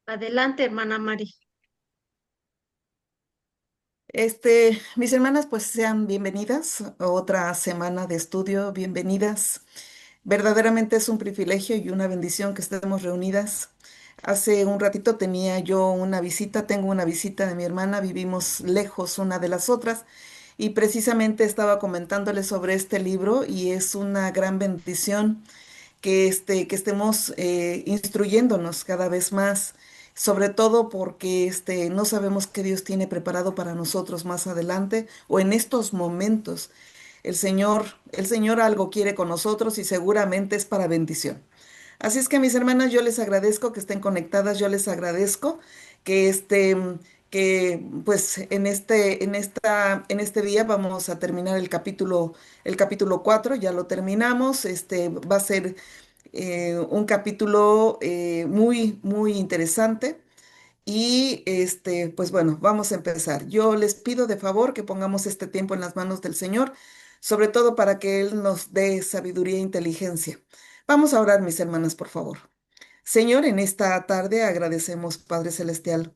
Adelante, hermana Mari. Mis hermanas, pues sean bienvenidas a otra semana de estudio, bienvenidas. Verdaderamente es un privilegio y una bendición que estemos reunidas. Hace un ratito tenía yo una visita, tengo una visita de mi hermana, vivimos lejos una de las otras y precisamente estaba comentándole sobre este libro y es una gran bendición que estemos instruyéndonos cada vez más, sobre todo porque no sabemos qué Dios tiene preparado para nosotros más adelante o en estos momentos. El Señor algo quiere con nosotros y seguramente es para bendición. Así es que mis hermanas, yo les agradezco que estén conectadas, yo les agradezco que que pues en este día vamos a terminar el capítulo 4, ya lo terminamos. Va a ser un capítulo muy interesante. Y pues bueno, vamos a empezar. Yo les pido de favor que pongamos este tiempo en las manos del Señor, sobre todo para que Él nos dé sabiduría e inteligencia. Vamos a orar, mis hermanas, por favor. Señor, en esta tarde agradecemos, Padre Celestial,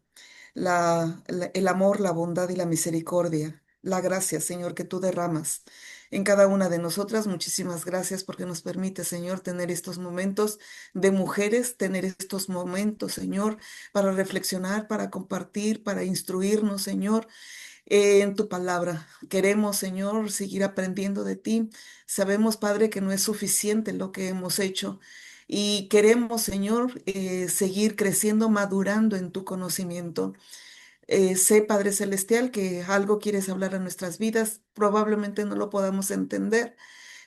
el amor, la bondad y la misericordia, la gracia, Señor, que tú derramas en cada una de nosotras. Muchísimas gracias porque nos permite, Señor, tener estos momentos de mujeres, tener estos momentos, Señor, para reflexionar, para compartir, para instruirnos, Señor, en tu palabra. Queremos, Señor, seguir aprendiendo de ti. Sabemos, Padre, que no es suficiente lo que hemos hecho. Y queremos, Señor, seguir creciendo, madurando en tu conocimiento. Sé, Padre Celestial, que algo quieres hablar a nuestras vidas. Probablemente no lo podamos entender,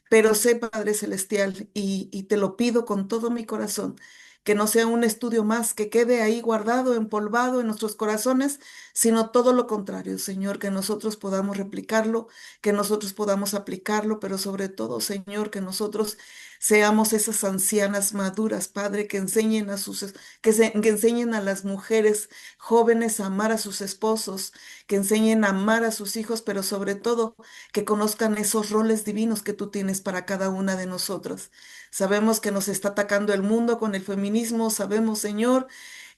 pero sé, Padre Celestial, y te lo pido con todo mi corazón, que no sea un estudio más que quede ahí guardado, empolvado en nuestros corazones, sino todo lo contrario, Señor, que nosotros podamos replicarlo, que nosotros podamos aplicarlo, pero sobre todo, Señor, que nosotros seamos esas ancianas maduras, Padre, que enseñen que enseñen a las mujeres jóvenes a amar a sus esposos, que enseñen a amar a sus hijos, pero sobre todo que conozcan esos roles divinos que tú tienes para cada una de nosotras. Sabemos que nos está atacando el mundo con el feminismo, sabemos, Señor,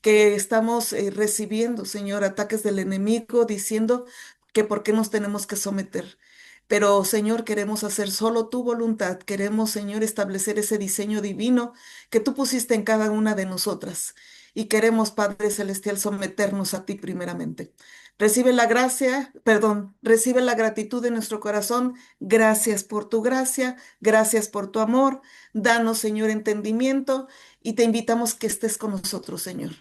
que estamos recibiendo, Señor, ataques del enemigo diciendo que por qué nos tenemos que someter. Pero, Señor, queremos hacer solo tu voluntad. Queremos, Señor, establecer ese diseño divino que tú pusiste en cada una de nosotras. Y queremos, Padre Celestial, someternos a ti primeramente. Recibe la gracia, perdón, recibe la gratitud de nuestro corazón. Gracias por tu gracia, gracias por tu amor. Danos, Señor, entendimiento y te invitamos que estés con nosotros, Señor.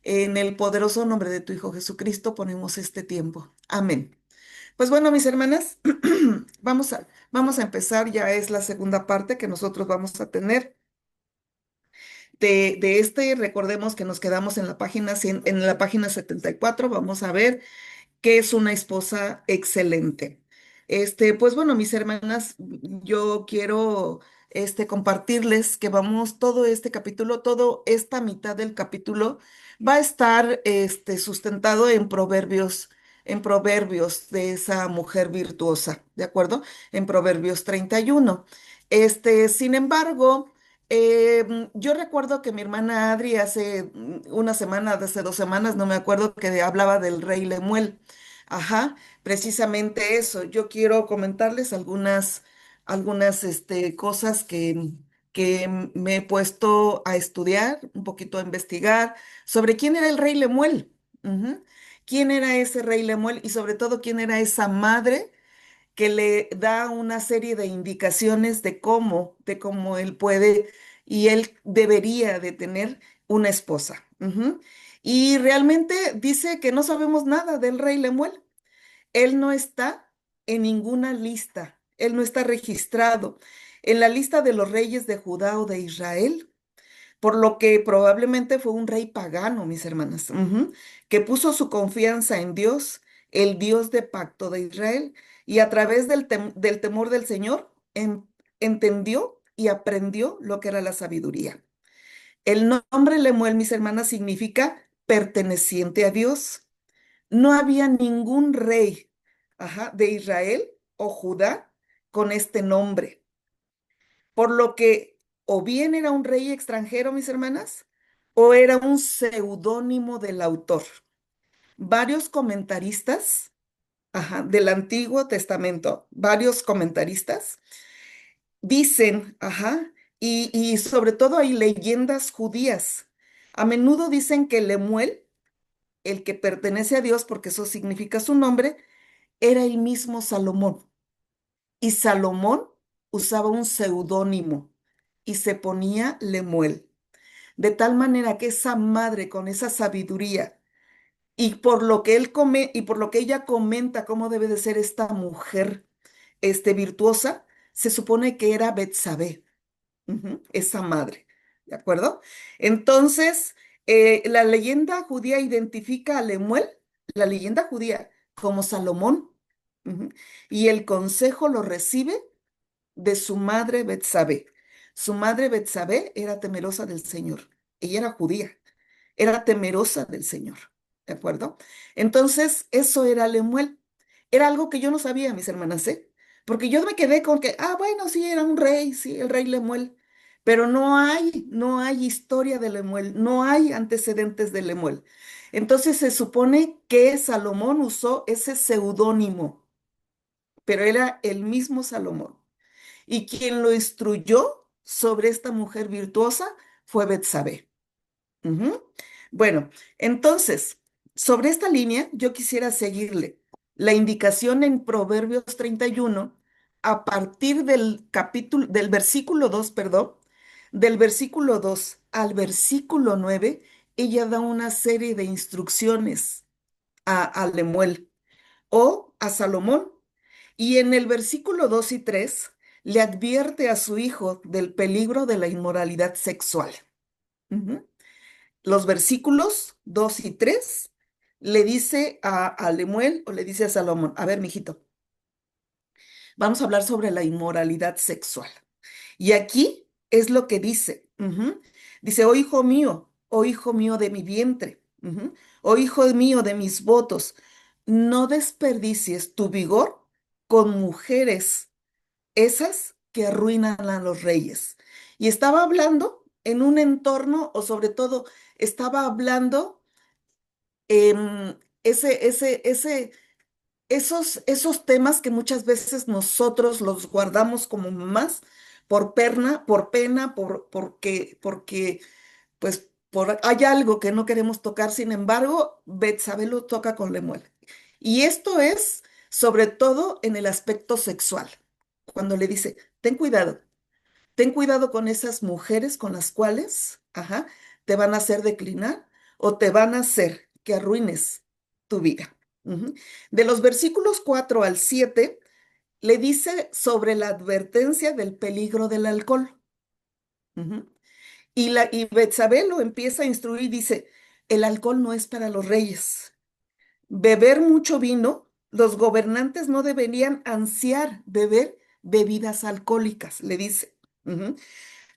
En el poderoso nombre de tu Hijo Jesucristo ponemos este tiempo. Amén. Pues bueno, mis hermanas, vamos a empezar. Ya es la segunda parte que nosotros vamos a tener de este. Recordemos que nos quedamos en la página 100, en la página 74. Vamos a ver que es una esposa excelente. Pues bueno, mis hermanas, yo quiero compartirles que vamos todo este capítulo, toda esta mitad del capítulo va a estar sustentado en proverbios de esa mujer virtuosa, ¿de acuerdo? En Proverbios 31. Sin embargo, yo recuerdo que mi hermana Adri hace una semana, hace 2 semanas, no me acuerdo, que hablaba del rey Lemuel. Ajá, precisamente eso. Yo quiero comentarles algunas cosas que me he puesto a estudiar, un poquito a investigar sobre quién era el rey Lemuel. Ujú. ¿Quién era ese rey Lemuel? Y sobre todo, quién era esa madre que le da una serie de indicaciones de cómo él puede y él debería de tener una esposa. Ujú. Y realmente dice que no sabemos nada del rey Lemuel. Él no está en ninguna lista, él no está registrado en la lista de los reyes de Judá o de Israel, por lo que probablemente fue un rey pagano, mis hermanas, que puso su confianza en Dios, el Dios de pacto de Israel, y a través del temor del Señor entendió y aprendió lo que era la sabiduría. El nombre Lemuel, mis hermanas, significa perteneciente a Dios. No había ningún rey, de Israel o Judá con este nombre, por lo que o bien era un rey extranjero, mis hermanas, o era un seudónimo del autor. Varios comentaristas, ajá, del Antiguo Testamento, varios comentaristas dicen, ajá, y sobre todo hay leyendas judías. A menudo dicen que Lemuel, el que pertenece a Dios, porque eso significa su nombre, era el mismo Salomón. Y Salomón usaba un seudónimo y se ponía Lemuel. De tal manera que esa madre con esa sabiduría y por lo que él come y por lo que ella comenta cómo debe de ser esta mujer virtuosa, se supone que era Betsabé. Ujú, esa madre, ¿de acuerdo? Entonces, la leyenda judía identifica a Lemuel, la leyenda judía, como Salomón, ujú, y el consejo lo recibe de su madre Betsabé. Su madre Betsabé era temerosa del Señor. Ella era judía, era temerosa del Señor, ¿de acuerdo? Entonces, eso era Lemuel. Era algo que yo no sabía, mis hermanas, ¿eh? Porque yo me quedé con que, bueno, sí, era un rey, sí, el rey Lemuel. Pero no hay historia de Lemuel, no hay antecedentes de Lemuel. Entonces se supone que Salomón usó ese seudónimo, pero era el mismo Salomón. Y quien lo instruyó sobre esta mujer virtuosa fue Betsabé. Ujú. Bueno, entonces, sobre esta línea, yo quisiera seguirle la indicación en Proverbios 31 a partir del versículo 2, perdón, del versículo 2 al versículo 9, ella da una serie de instrucciones a Lemuel o a Salomón. Y en el versículo 2 y 3 le advierte a su hijo del peligro de la inmoralidad sexual. Ujú. Los versículos 2 y 3 le dice a Lemuel o le dice a Salomón, a ver, mijito, vamos a hablar sobre la inmoralidad sexual. Y aquí es lo que dice. Ujú. Dice, oh hijo mío de mi vientre, ujú, oh hijo mío de mis votos, no desperdicies tu vigor con mujeres esas que arruinan a los reyes. Y estaba hablando en un entorno, o sobre todo, estaba hablando esos temas que muchas veces nosotros los guardamos como más por pena, pues, hay algo que no queremos tocar. Sin embargo, Betsabé lo toca con Lemuel. Y esto es sobre todo en el aspecto sexual, cuando le dice, ten cuidado con esas mujeres con las cuales, ajá, te van a hacer declinar o te van a hacer que arruines tu vida. Ujú. De los versículos 4 al 7 le dice sobre la advertencia del peligro del alcohol. Ujú. Y Betsabé lo empieza a instruir y dice, el alcohol no es para los reyes. Beber mucho vino, los gobernantes no deberían ansiar beber bebidas alcohólicas, le dice. Ujú.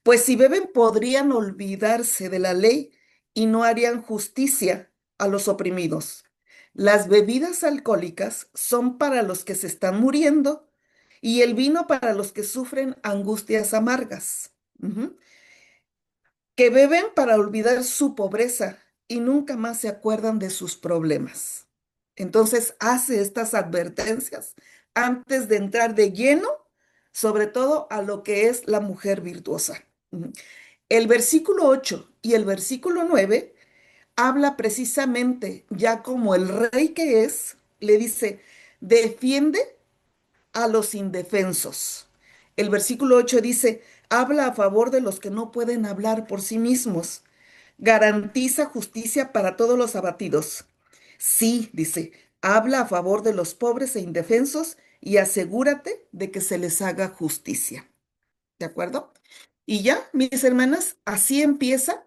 Pues si beben podrían olvidarse de la ley y no harían justicia a los oprimidos. Las bebidas alcohólicas son para los que se están muriendo y el vino para los que sufren angustias amargas. Ujú. Que beben para olvidar su pobreza y nunca más se acuerdan de sus problemas. Entonces hace estas advertencias antes de entrar de lleno, sobre todo a lo que es la mujer virtuosa. Ujú. El versículo 8 y el versículo 9 habla precisamente, ya como el rey que es, le dice, defiende a los indefensos. El versículo 8 dice, habla a favor de los que no pueden hablar por sí mismos, garantiza justicia para todos los abatidos. Sí, dice, habla a favor de los pobres e indefensos y asegúrate de que se les haga justicia. ¿De acuerdo? Y ya, mis hermanas, así empieza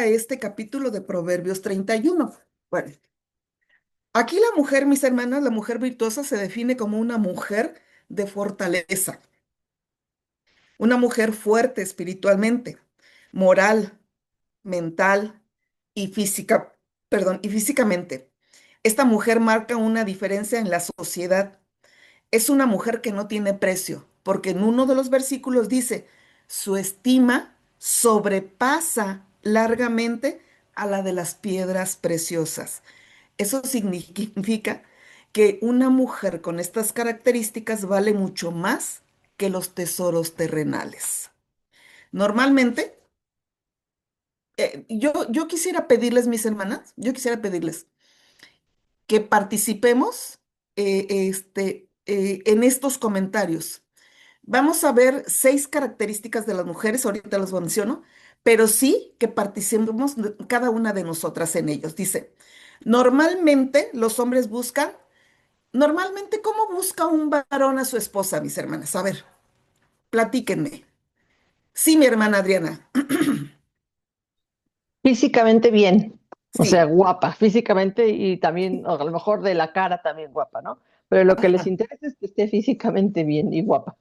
este capítulo de Proverbios 31. Bueno, aquí la mujer, mis hermanas, la mujer virtuosa se define como una mujer de fortaleza, una mujer fuerte espiritualmente, moral, mental y física, perdón, y físicamente. Esta mujer marca una diferencia en la sociedad. Es una mujer que no tiene precio, porque en uno de los versículos dice, su estima sobrepasa largamente a la de las piedras preciosas. Eso significa que una mujer con estas características vale mucho más que los tesoros terrenales. Normalmente, yo quisiera pedirles, mis hermanas, yo quisiera pedirles que participemos en estos comentarios. Vamos a ver 6 características de las mujeres, ahorita las menciono, pero sí que participemos cada una de nosotras en ellos. Dice, normalmente los hombres buscan, normalmente, ¿cómo busca un varón a su esposa, mis hermanas? A ver, platíquenme. Sí, mi hermana Adriana. Físicamente bien, o sea, Sí, guapa, físicamente y también, o a lo mejor de la cara también guapa, ¿no? Pero lo que les ajá, interesa es que esté físicamente bien y guapa.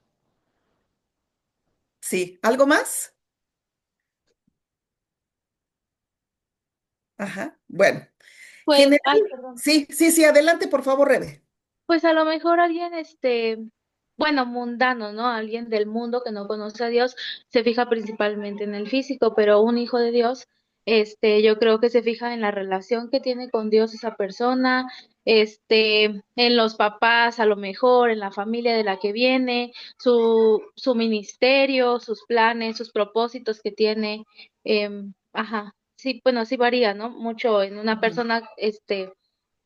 sí. ¿Algo más? Ajá. Bueno, Pues, general, ay, perdón. sí, sí, sí, adelante, por favor, Rebe. Pues a lo mejor alguien, bueno, mundano, ¿no? Alguien del mundo que no conoce a Dios se fija principalmente en el físico, pero un hijo de Dios, yo creo que se fija en la relación que tiene con Dios esa persona, en los papás, a lo mejor, en la familia de la que viene, su ministerio, sus planes, sus propósitos que tiene, ajá, sí, bueno, sí varía, ¿no? Mucho en una Ujú. persona,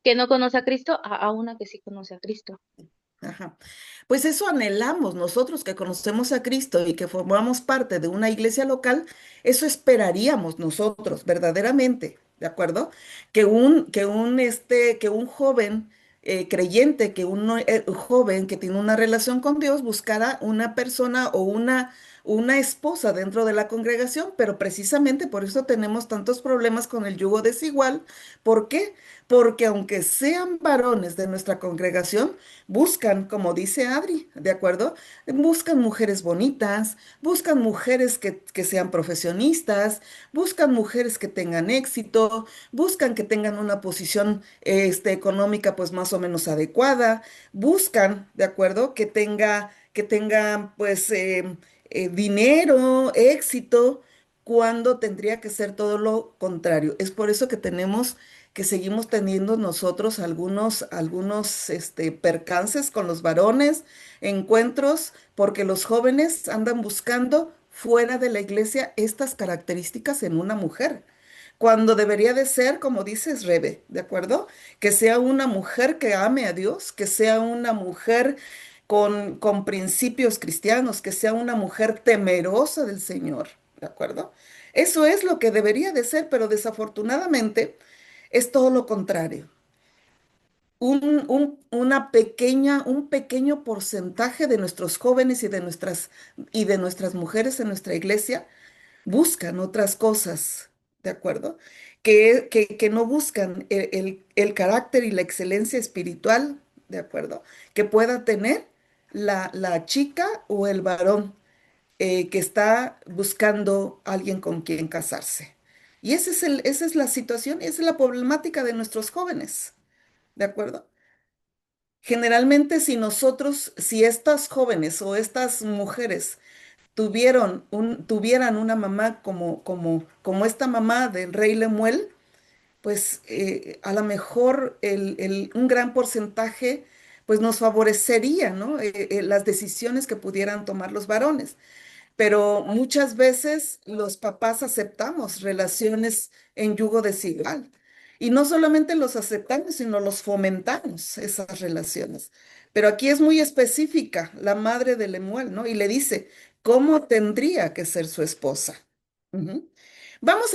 que no conoce a Cristo a una que sí conoce a Cristo. Ajá. Pues eso anhelamos nosotros que conocemos a Cristo y que formamos parte de una iglesia local, eso esperaríamos nosotros verdaderamente, ¿de acuerdo? Que un joven creyente, que un joven que tiene una relación con Dios buscara una persona o una esposa dentro de la congregación, pero precisamente por eso tenemos tantos problemas con el yugo desigual. ¿Por qué? Porque aunque sean varones de nuestra congregación, buscan, como dice Adri, ¿de acuerdo? Buscan mujeres bonitas, buscan mujeres que sean profesionistas, buscan mujeres que tengan éxito, buscan que tengan una posición económica pues más o menos adecuada, buscan, ¿de acuerdo? Que tenga pues dinero, éxito, cuando tendría que ser todo lo contrario. Es por eso que seguimos teniendo nosotros algunos percances con los varones, encuentros, porque los jóvenes andan buscando fuera de la iglesia estas características en una mujer, cuando debería de ser, como dices, Rebe, ¿de acuerdo? Que sea una mujer que ame a Dios, que sea una mujer con principios cristianos, que sea una mujer temerosa del Señor, ¿de acuerdo? Eso es lo que debería de ser, pero desafortunadamente es todo lo contrario. Un pequeño porcentaje de nuestros jóvenes y de nuestras mujeres en nuestra iglesia buscan otras cosas, ¿de acuerdo? Que no buscan el carácter y la excelencia espiritual, ¿de acuerdo? Que pueda tener la chica o el varón que está buscando alguien con quien casarse. Y esa es la situación, esa es la problemática de nuestros jóvenes, ¿de acuerdo? Generalmente si estas jóvenes o estas mujeres tuvieran una mamá como esta mamá del rey Lemuel, pues a lo mejor un gran porcentaje pues nos favorecería, ¿no? Las decisiones que pudieran tomar los varones. Pero muchas veces los papás aceptamos relaciones en yugo desigual. Y no solamente los aceptamos, sino los fomentamos, esas relaciones. Pero aquí es muy específica la madre de Lemuel, ¿no? Y le dice, ¿cómo tendría que ser su esposa? Ujú. Vamos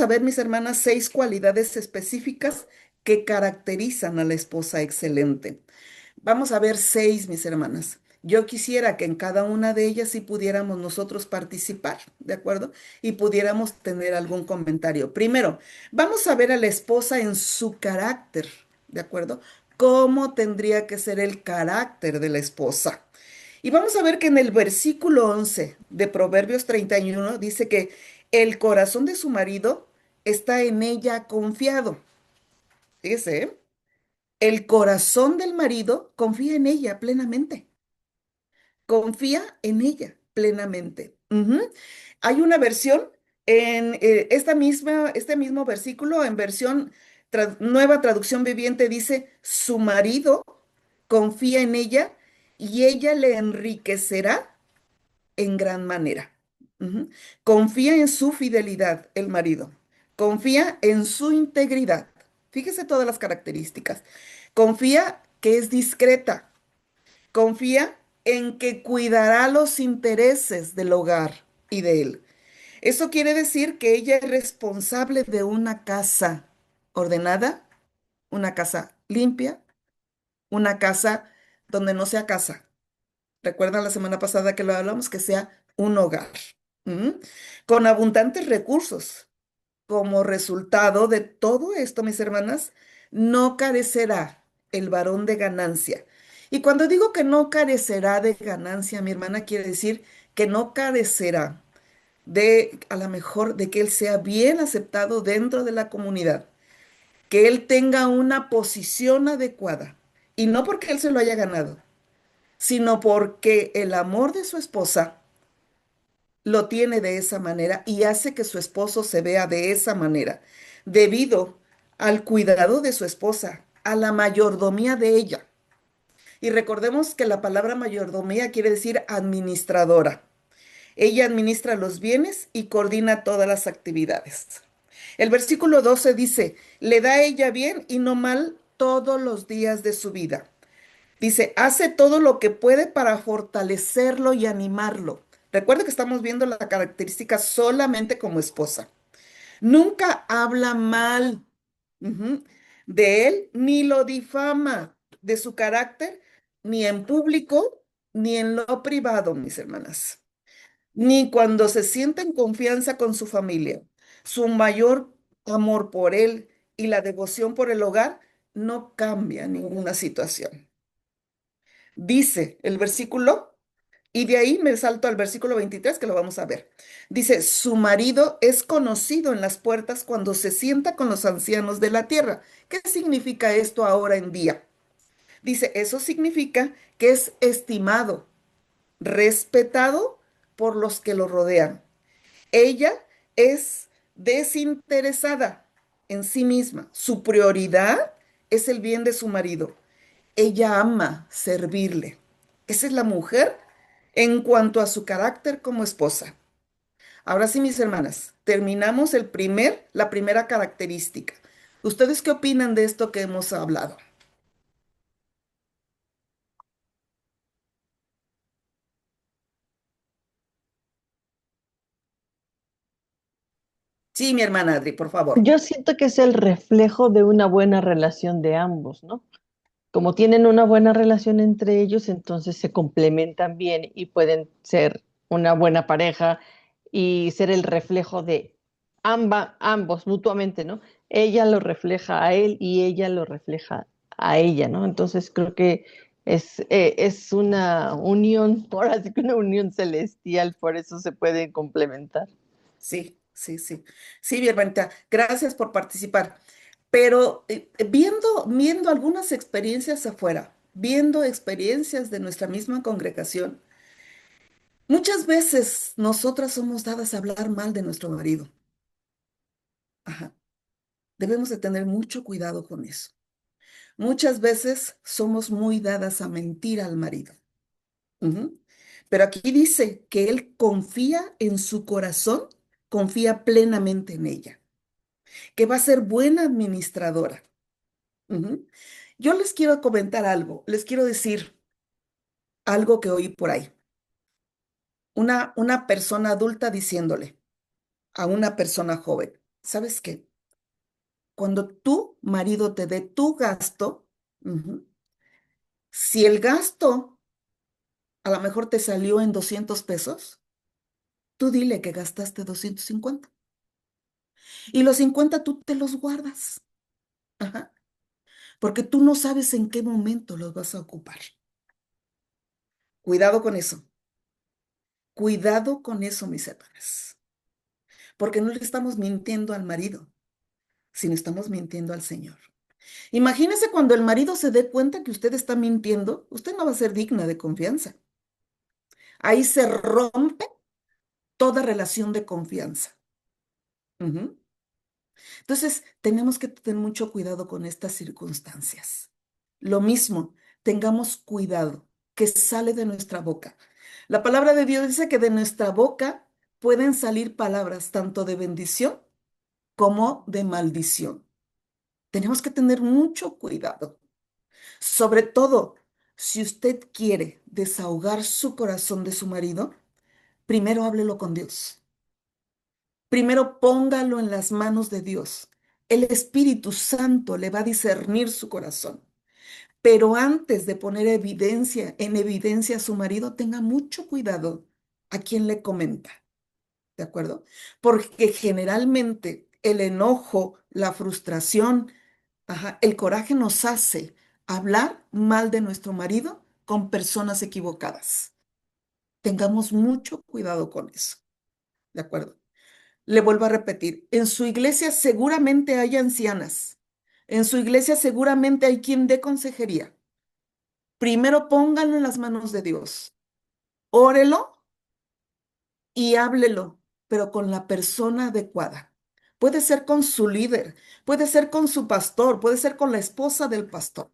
a ver, mis hermanas, 6 cualidades específicas que caracterizan a la esposa excelente. Vamos a ver 6, mis hermanas. Yo quisiera que en cada una de ellas sí pudiéramos nosotros participar, ¿de acuerdo? Y pudiéramos tener algún comentario. Primero, vamos a ver a la esposa en su carácter, ¿de acuerdo? ¿Cómo tendría que ser el carácter de la esposa? Y vamos a ver que en el versículo 11 de Proverbios 31 dice que el corazón de su marido está en ella confiado. Fíjese, ¿eh? El corazón del marido confía en ella plenamente. Confía en ella plenamente. Ujú. Hay una versión En este mismo versículo, en versión nueva traducción viviente, dice, su marido confía en ella y ella le enriquecerá en gran manera. Ujú. Confía en su fidelidad, el marido. Confía en su integridad. Fíjese todas las características. Confía que es discreta. Confía en que cuidará los intereses del hogar y de él. Eso quiere decir que ella es responsable de una casa ordenada, una casa limpia, una casa donde no sea casa. ¿Recuerdan la semana pasada que lo hablamos? Que sea un hogar. ¿M? Con abundantes recursos. Como resultado de todo esto, mis hermanas, no carecerá el varón de ganancia. Y cuando digo que no carecerá de ganancia, mi hermana, quiere decir que no carecerá de, a lo mejor, de que él sea bien aceptado dentro de la comunidad, que él tenga una posición adecuada. Y no porque él se lo haya ganado, sino porque el amor de su esposa lo tiene de esa manera y hace que su esposo se vea de esa manera, debido al cuidado de su esposa, a la mayordomía de ella. Y recordemos que la palabra mayordomía quiere decir administradora. Ella administra los bienes y coordina todas las actividades. El versículo 12 dice, le da a ella bien y no mal todos los días de su vida. Dice, hace todo lo que puede para fortalecerlo y animarlo. Recuerda que estamos viendo la característica solamente como esposa. Nunca habla mal, ujú, de él, ni lo difama de su carácter, ni en público, ni en lo privado, mis hermanas. Ni cuando se sienta en confianza con su familia. Su mayor amor por él y la devoción por el hogar no cambia ninguna situación. Dice el versículo, y de ahí me salto al versículo 23 que lo vamos a ver. Dice, su marido es conocido en las puertas cuando se sienta con los ancianos de la tierra. ¿Qué significa esto ahora en día? Dice, eso significa que es estimado, respetado por los que lo rodean. Ella es desinteresada en sí misma. Su prioridad es el bien de su marido. Ella ama servirle. Esa es la mujer en cuanto a su carácter como esposa. Ahora sí, mis hermanas, terminamos la primera característica. ¿Ustedes qué opinan de esto que hemos hablado? Sí, mi hermana Adri, por favor. Yo siento que es el reflejo de una buena relación de ambos, ¿no? Como tienen una buena relación entre ellos, entonces se complementan bien y pueden ser una buena pareja y ser el reflejo de ambos mutuamente, ¿no? Ella lo refleja a él y ella lo refleja a ella, ¿no? Entonces creo que es una unión, por así que una unión celestial, por eso se pueden complementar. Sí, sí, sí. Sí, mi hermanita, gracias por participar. Pero viendo algunas experiencias afuera, viendo experiencias de nuestra misma congregación, muchas veces nosotras somos dadas a hablar mal de nuestro marido. Ajá. Debemos de tener mucho cuidado con eso. Muchas veces somos muy dadas a mentir al marido. Ujú. Pero aquí dice que él confía en su corazón, confía plenamente en ella, que va a ser buena administradora. Ujú. Yo les quiero comentar algo, les quiero decir algo que oí por ahí. Una persona adulta diciéndole a una persona joven, ¿sabes qué? Cuando tu marido te dé tu gasto, ujú, si el gasto a lo mejor te salió en 200 pesos, tú dile que gastaste 250 y los 50 tú te los guardas. Ajá. Porque tú no sabes en qué momento los vas a ocupar. Cuidado con eso. Cuidado con eso, mis hermanas. Porque no le estamos mintiendo al marido, sino estamos mintiendo al Señor. Imagínese cuando el marido se dé cuenta que usted está mintiendo, usted no va a ser digna de confianza. Ahí se rompe toda relación de confianza. Ujú. Entonces, tenemos que tener mucho cuidado con estas circunstancias. Lo mismo, tengamos cuidado que sale de nuestra boca. La palabra de Dios dice que de nuestra boca pueden salir palabras tanto de bendición como de maldición. Tenemos que tener mucho cuidado. Sobre todo, si usted quiere desahogar su corazón de su marido, primero háblelo con Dios. Primero póngalo en las manos de Dios. El Espíritu Santo le va a discernir su corazón. Pero antes de poner en evidencia a su marido, tenga mucho cuidado a quien le comenta, ¿de acuerdo? Porque generalmente el enojo, la frustración, el coraje nos hace hablar mal de nuestro marido con personas equivocadas. Tengamos mucho cuidado con eso, ¿de acuerdo? Le vuelvo a repetir, en su iglesia seguramente hay ancianas, en su iglesia seguramente hay quien dé consejería. Primero pónganlo en las manos de Dios, órelo y háblelo, pero con la persona adecuada. Puede ser con su líder, puede ser con su pastor, puede ser con la esposa del pastor,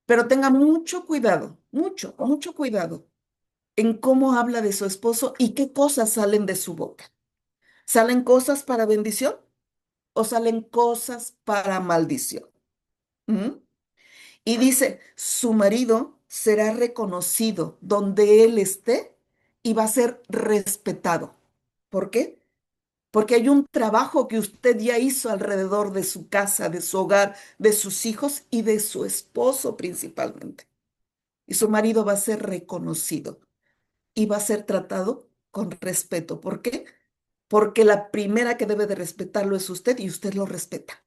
pero tenga mucho cuidado, mucho cuidado en cómo habla de su esposo y qué cosas salen de su boca. ¿Salen cosas para bendición o salen cosas para maldición? ¿Mm? Y dice, su marido será reconocido donde él esté y va a ser respetado. ¿Por qué? Porque hay un trabajo que usted ya hizo alrededor de su casa, de su hogar, de sus hijos y de su esposo principalmente. Y su marido va a ser reconocido y va a ser tratado con respeto. ¿Por qué? Porque la primera que debe de respetarlo es usted y usted lo respeta.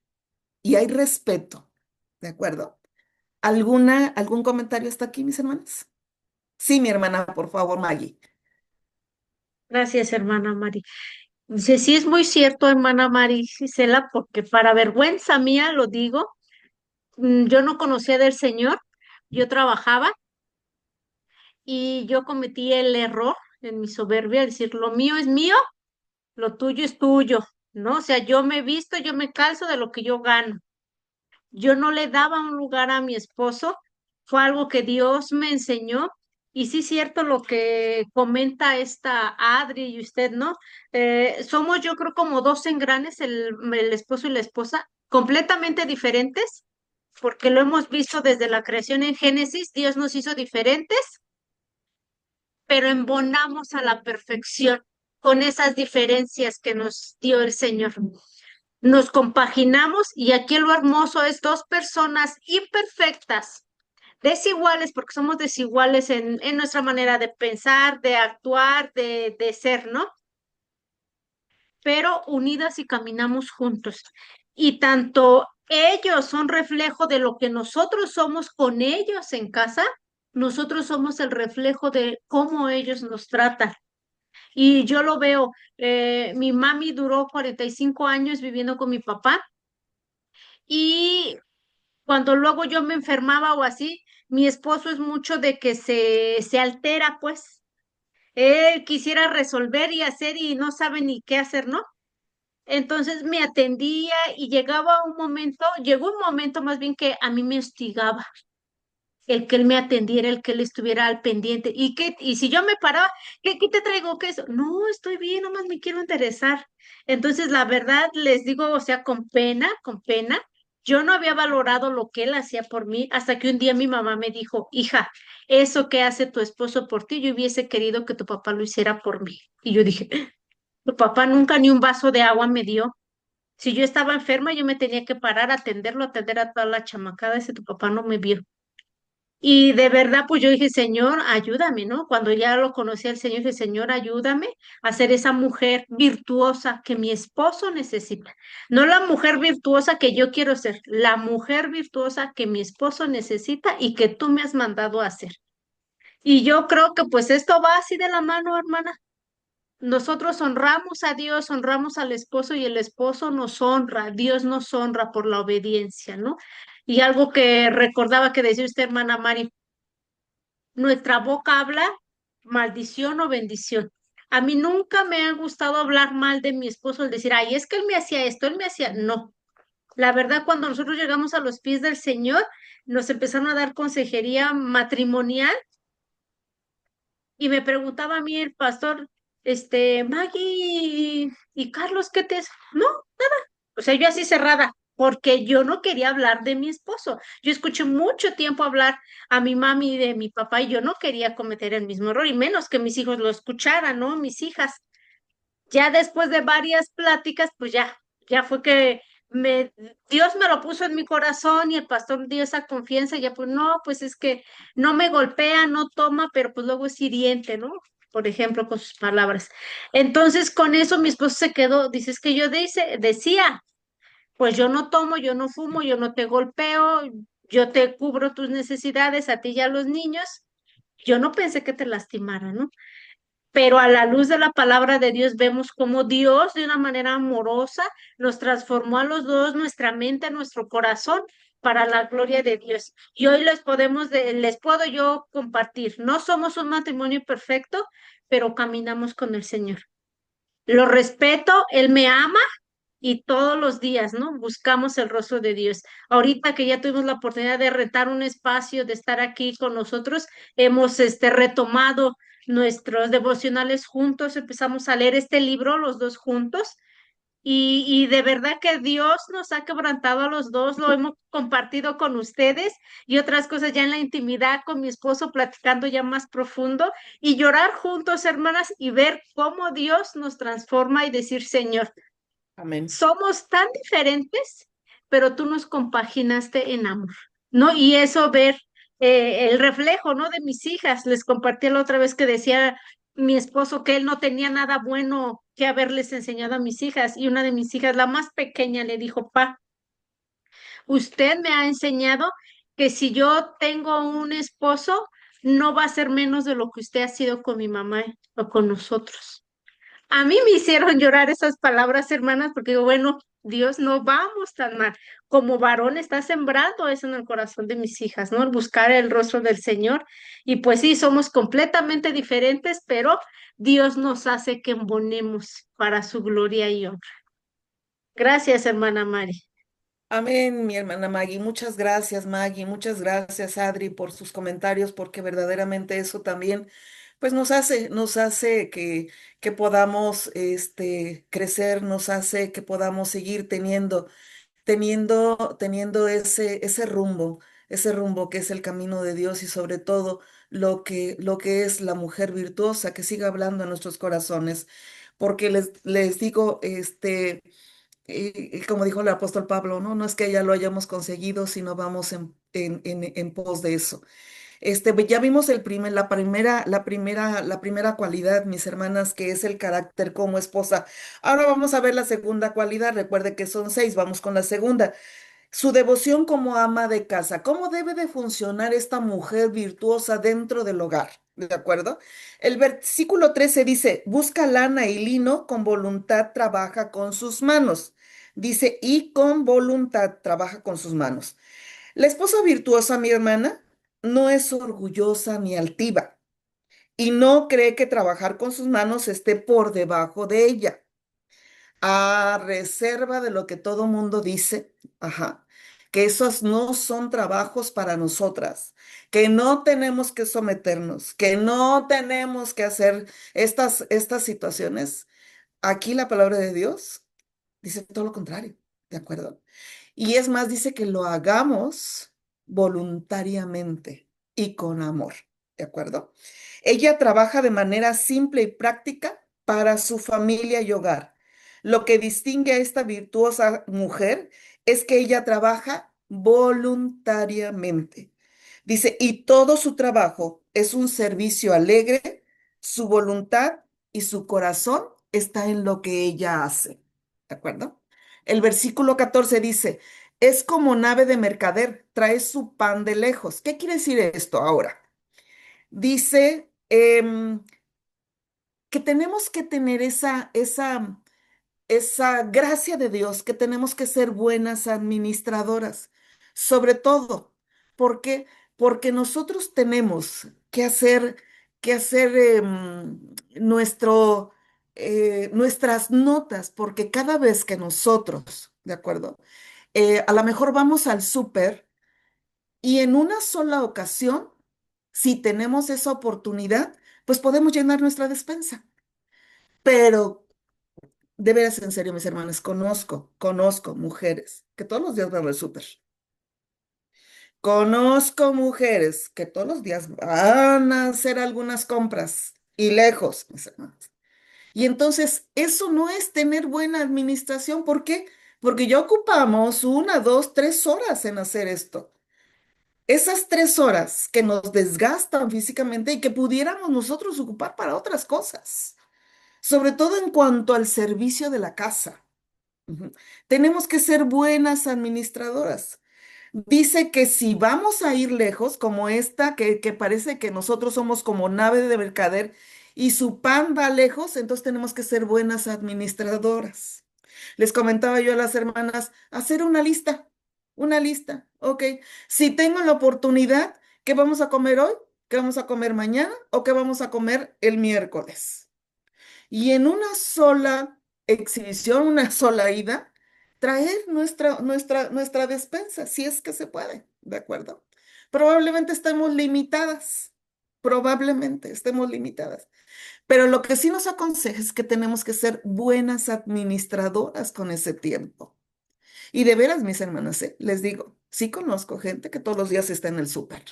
Y hay respeto, ¿de acuerdo? ¿Algún comentario hasta aquí, mis hermanas? Sí, mi hermana, por favor, Maggie. Gracias, hermana Mari. Dice, sí es muy cierto, hermana Mari Gisela, porque para vergüenza mía lo digo, yo no conocía del Señor, yo trabajaba y yo cometí el error en mi soberbia, decir, lo mío es mío, lo tuyo es tuyo, ¿no? O sea, yo me visto, yo me calzo de lo que yo gano. Yo no le daba un lugar a mi esposo, fue algo que Dios me enseñó. Y sí es cierto lo que comenta esta Adri y usted, ¿no? Somos yo creo como dos engranes, el esposo y la esposa, completamente diferentes, porque lo hemos visto desde la creación en Génesis, Dios nos hizo diferentes, pero embonamos a la perfección con esas diferencias que nos dio el Señor. Nos compaginamos y aquí lo hermoso es dos personas imperfectas, desiguales, porque somos desiguales en nuestra manera de pensar, de actuar, de ser, ¿no? Pero unidas y caminamos juntos. Y tanto ellos son reflejo de lo que nosotros somos con ellos en casa, nosotros somos el reflejo de cómo ellos nos tratan. Y yo lo veo, mi mami duró 45 años viviendo con mi papá y cuando luego yo me enfermaba o así, mi esposo es mucho de que se altera, pues. Él quisiera resolver y hacer y no sabe ni qué hacer, ¿no? Entonces me atendía y llegó un momento más bien que a mí me hostigaba el que él me atendiera, el que él estuviera al pendiente. Y si yo me paraba, ¿qué te traigo? ¿Qué eso? No, estoy bien, nomás me quiero interesar. Entonces, la verdad, les digo, o sea, con pena, yo no había valorado lo que él hacía por mí hasta que un día mi mamá me dijo, hija, eso que hace tu esposo por ti, yo hubiese querido que tu papá lo hiciera por mí. Y yo dije, tu papá nunca ni un vaso de agua me dio. Si yo estaba enferma, yo me tenía que parar, atenderlo, atender a toda la chamacada, ese tu papá no me vio. Y de verdad, pues yo dije, Señor, ayúdame, ¿no? Cuando ya lo conocí al Señor, dije, Señor, ayúdame a ser esa mujer virtuosa que mi esposo necesita. No la mujer virtuosa que yo quiero ser, la mujer virtuosa que mi esposo necesita y que tú me has mandado a hacer. Y yo creo que pues esto va así de la mano, hermana. Nosotros honramos a Dios, honramos al esposo y el esposo nos honra, Dios nos honra por la obediencia, ¿no? Y algo que recordaba que decía usted, hermana Mari, nuestra boca habla maldición o bendición. A mí nunca me ha gustado hablar mal de mi esposo, el decir, ay, es que él me hacía esto, él me hacía, no. La verdad, cuando nosotros llegamos a los pies del Señor, nos empezaron a dar consejería matrimonial y me preguntaba a mí el pastor, Maggie y Carlos, ¿qué te es? No, o sea, yo así cerrada, porque yo no quería hablar de mi esposo. Yo escuché mucho tiempo hablar a mi mami y de mi papá y yo no quería cometer el mismo error y menos que mis hijos lo escucharan, ¿no? Mis hijas. Ya después de varias pláticas, pues ya fue que Dios me lo puso en mi corazón y el pastor dio esa confianza, y ya pues no, pues es que no me golpea, no toma, pero pues luego es hiriente, ¿no? Por ejemplo, con sus palabras. Entonces, con eso mi esposo se quedó, dices que decía, pues yo no tomo, yo no fumo, yo no te golpeo, yo te cubro tus necesidades a ti y a los niños. Yo no pensé que te lastimara, ¿no? Pero a la luz de la palabra de Dios vemos cómo Dios de una manera amorosa nos transformó a los dos, nuestra mente, nuestro corazón, para la gloria de Dios. Y hoy les puedo yo compartir, no somos un matrimonio perfecto, pero caminamos con el Señor. Lo respeto, Él me ama y todos los días, ¿no? Buscamos el rostro de Dios. Ahorita que ya tuvimos la oportunidad de rentar un espacio, de estar aquí con nosotros, hemos retomado nuestros devocionales juntos, empezamos a leer este libro los dos juntos. Y de verdad que Dios nos ha quebrantado a los dos, lo hemos compartido con ustedes y otras cosas ya en la intimidad con mi esposo, platicando ya más profundo y llorar juntos, hermanas, y ver cómo Dios nos transforma y decir, Señor, Amén. somos tan diferentes, pero tú nos compaginaste en amor, ¿no? Y eso ver el reflejo, ¿no? De mis hijas. Les compartí la otra vez que decía mi esposo que él no tenía nada bueno que haberles enseñado a mis hijas y una de mis hijas, la más pequeña, le dijo, pa, usted me ha enseñado que si yo tengo un esposo, no va a ser menos de lo que usted ha sido con mi mamá o con nosotros. A mí me hicieron llorar esas palabras, hermanas, porque digo, bueno, Dios, no vamos tan mal. Como varón está sembrando eso en el corazón de mis hijas, ¿no? El buscar el rostro del Señor. Y pues sí, somos completamente diferentes, pero Dios nos hace que embonemos para su gloria y honra. Gracias, hermana Mari. Amén, mi hermana Maggie. Muchas gracias, Maggie. Muchas gracias, Adri, por sus comentarios, porque verdaderamente eso también, pues nos hace que podamos, crecer, nos hace que podamos seguir teniendo ese rumbo que es el camino de Dios y sobre todo lo que es la mujer virtuosa, que siga hablando en nuestros corazones. Porque les digo, y como dijo el apóstol Pablo, ¿no? No es que ya lo hayamos conseguido, sino vamos en pos de eso. Ya vimos la primera cualidad, mis hermanas, que es el carácter como esposa. Ahora vamos a ver la segunda cualidad. Recuerde que son 6, vamos con la segunda. Su devoción como ama de casa. ¿Cómo debe de funcionar esta mujer virtuosa dentro del hogar? ¿De acuerdo? El versículo 13 dice, busca lana y lino, con voluntad trabaja con sus manos. Dice, y con voluntad trabaja con sus manos. La esposa virtuosa, mi hermana, no es orgullosa ni altiva y no cree que trabajar con sus manos esté por debajo de ella, a reserva de lo que todo mundo dice, ajá, que esos no son trabajos para nosotras, que no tenemos que someternos, que no tenemos que hacer estas situaciones. Aquí la palabra de Dios dice todo lo contrario, ¿de acuerdo? Y es más, dice que lo hagamos voluntariamente y con amor, ¿de acuerdo? Ella trabaja de manera simple y práctica para su familia y hogar. Lo que distingue a esta virtuosa mujer es que ella trabaja voluntariamente. Dice, y todo su trabajo es un servicio alegre, su voluntad y su corazón está en lo que ella hace. ¿De acuerdo? El versículo 14 dice, es como nave de mercader, trae su pan de lejos. ¿Qué quiere decir esto ahora? Dice que tenemos que tener esa gracia de Dios, que tenemos que ser buenas administradoras, sobre todo. ¿Por qué? Porque nosotros tenemos que hacer que hacer nuestras notas, porque cada vez que nosotros, ¿de acuerdo? A lo mejor vamos al súper y en una sola ocasión, si tenemos esa oportunidad, pues podemos llenar nuestra despensa. Pero de veras, en serio, mis hermanas, conozco mujeres que todos los días van al súper. Conozco mujeres que todos los días van a hacer algunas compras y lejos, mis hermanas. Y entonces, eso no es tener buena administración. ¿Por qué? Porque ya ocupamos 1, 2, 3 horas en hacer esto. Esas 3 horas que nos desgastan físicamente y que pudiéramos nosotros ocupar para otras cosas, sobre todo en cuanto al servicio de la casa. Ujú. Tenemos que ser buenas administradoras. Dice que si vamos a ir lejos, como esta, que parece que nosotros somos como nave de mercader y su pan va lejos, entonces tenemos que ser buenas administradoras. Les comentaba yo a las hermanas, hacer una lista, ok. Si tengo la oportunidad, ¿qué vamos a comer hoy? ¿Qué vamos a comer mañana? ¿O qué vamos a comer el miércoles? Y en una sola exhibición, una sola ida, traer nuestra despensa, si es que se puede, ¿de acuerdo? Probablemente estemos limitadas, probablemente estemos limitadas, pero lo que sí nos aconseja es que tenemos que ser buenas administradoras con ese tiempo. Y de veras, mis hermanas, les digo, sí conozco gente que todos los días está en el súper.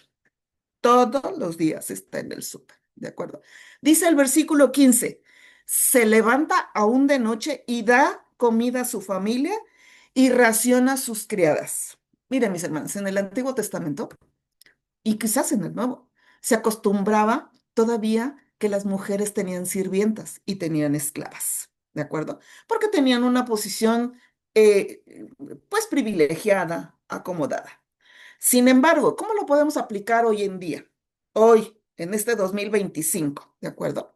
Todos los días está en el súper, ¿de acuerdo? Dice el versículo 15, se levanta aún de noche y da comida a su familia y raciona a sus criadas. Miren, mis hermanos, en el Antiguo Testamento y quizás en el Nuevo, se acostumbraba todavía que las mujeres tenían sirvientas y tenían esclavas, ¿de acuerdo? Porque tenían una posición, eh, pues, privilegiada, acomodada. Sin embargo, ¿cómo lo podemos aplicar hoy en día? Hoy, en este 2025, ¿de acuerdo?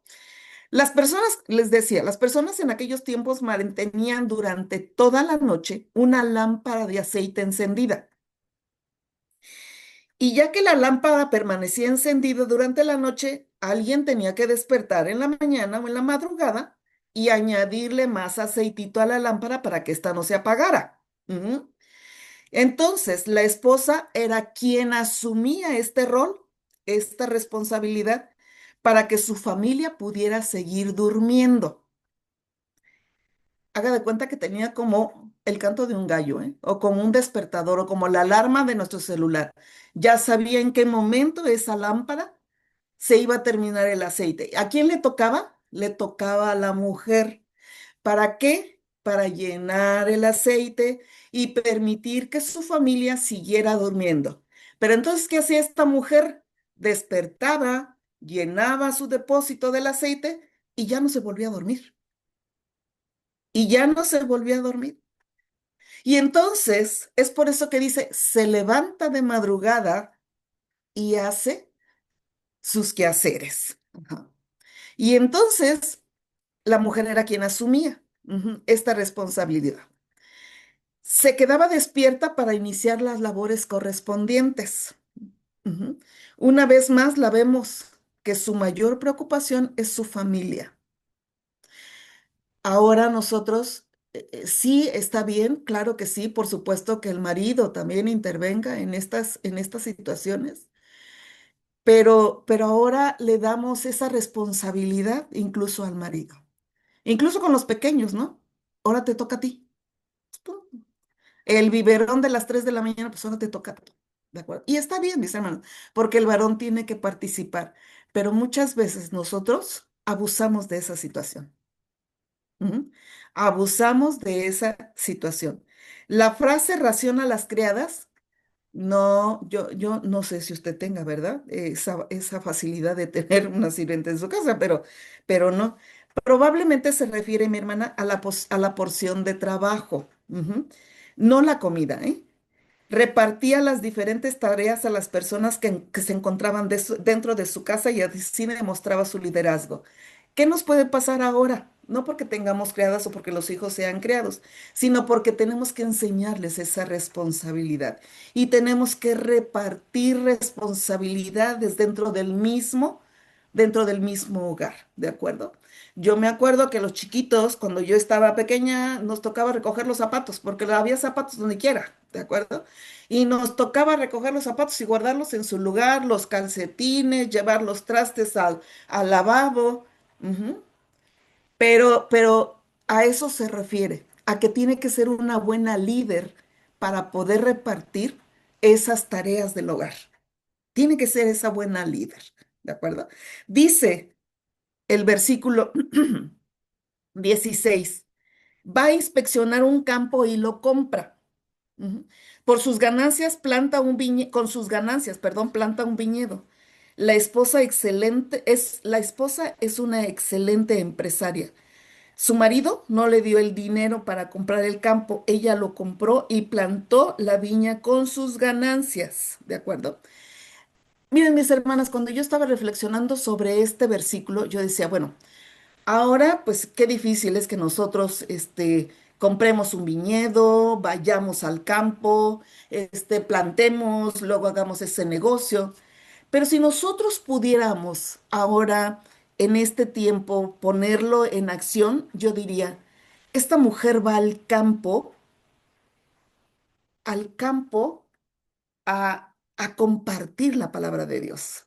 Las personas, les decía, las personas en aquellos tiempos mantenían durante toda la noche una lámpara de aceite encendida. Y ya que la lámpara permanecía encendida durante la noche, alguien tenía que despertar en la mañana o en la madrugada y añadirle más aceitito a la lámpara para que ésta no se apagara. Ujú. Entonces, la esposa era quien asumía este rol, esta responsabilidad, para que su familia pudiera seguir durmiendo. Haga de cuenta que tenía como el canto de un gallo, ¿eh? O como un despertador, o como la alarma de nuestro celular. Ya sabía en qué momento esa lámpara se iba a terminar el aceite. ¿A quién le tocaba? Le tocaba a la mujer. ¿Para qué? Para llenar el aceite y permitir que su familia siguiera durmiendo. Pero entonces, ¿qué hacía esta mujer? Despertaba, llenaba su depósito del aceite y ya no se volvía a dormir. Y ya no se volvía a dormir. Y entonces es por eso que dice, se levanta de madrugada y hace sus quehaceres. Ajá. Y entonces la mujer era quien asumía esta responsabilidad. Se quedaba despierta para iniciar las labores correspondientes. Ujú. Una vez más la vemos que su mayor preocupación es su familia. Ahora nosotros, sí, está bien, claro que sí, por supuesto que el marido también intervenga en estas situaciones, pero ahora le damos esa responsabilidad incluso al marido, incluso con los pequeños, ¿no? Ahora te toca a ti. Pum. El biberón de las 3 de la mañana, pues ahora te toca a ti, ¿de acuerdo? Y está bien, mis hermanos, porque el varón tiene que participar, pero muchas veces nosotros abusamos de esa situación. Ujú. Abusamos de esa situación. La frase raciona a las criadas, no, yo no sé si usted tenga, ¿verdad? Esa facilidad de tener una sirvienta en su casa, pero no. Probablemente se refiere, mi hermana, a la porción de trabajo, no la comida, ¿eh? Repartía las diferentes tareas a las personas que se encontraban dentro de su casa y así demostraba su liderazgo. ¿Qué nos puede pasar ahora? No porque tengamos criadas o porque los hijos sean criados, sino porque tenemos que enseñarles esa responsabilidad y tenemos que repartir responsabilidades dentro del mismo dentro del mismo hogar, ¿de acuerdo? Yo me acuerdo que los chiquitos, cuando yo estaba pequeña, nos tocaba recoger los zapatos, porque había zapatos donde quiera, ¿de acuerdo? Y nos tocaba recoger los zapatos y guardarlos en su lugar, los calcetines, llevar los trastes al lavabo. Ujú. Pero a eso se refiere, a que tiene que ser una buena líder para poder repartir esas tareas del hogar. Tiene que ser esa buena líder, ¿de acuerdo? Dice el versículo 16, va a inspeccionar un campo y lo compra. Ujú. Por sus ganancias planta un con sus ganancias, perdón, planta un viñedo. La esposa es una excelente empresaria. Su marido no le dio el dinero para comprar el campo, ella lo compró y plantó la viña con sus ganancias, ¿de acuerdo? Miren, mis hermanas, cuando yo estaba reflexionando sobre este versículo, yo decía, bueno, ahora pues qué difícil es que nosotros compremos un viñedo, vayamos al campo, plantemos, luego hagamos ese negocio. Pero si nosotros pudiéramos ahora, en este tiempo, ponerlo en acción, yo diría, esta mujer va al campo a compartir la palabra de Dios.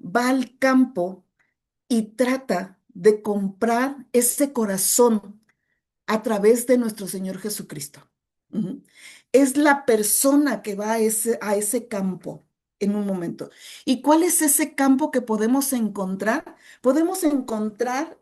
Va al campo y trata de comprar ese corazón a través de nuestro Señor Jesucristo. Ujú. Es la persona que va a ese campo en un momento. ¿Y cuál es ese campo que podemos encontrar? Podemos encontrar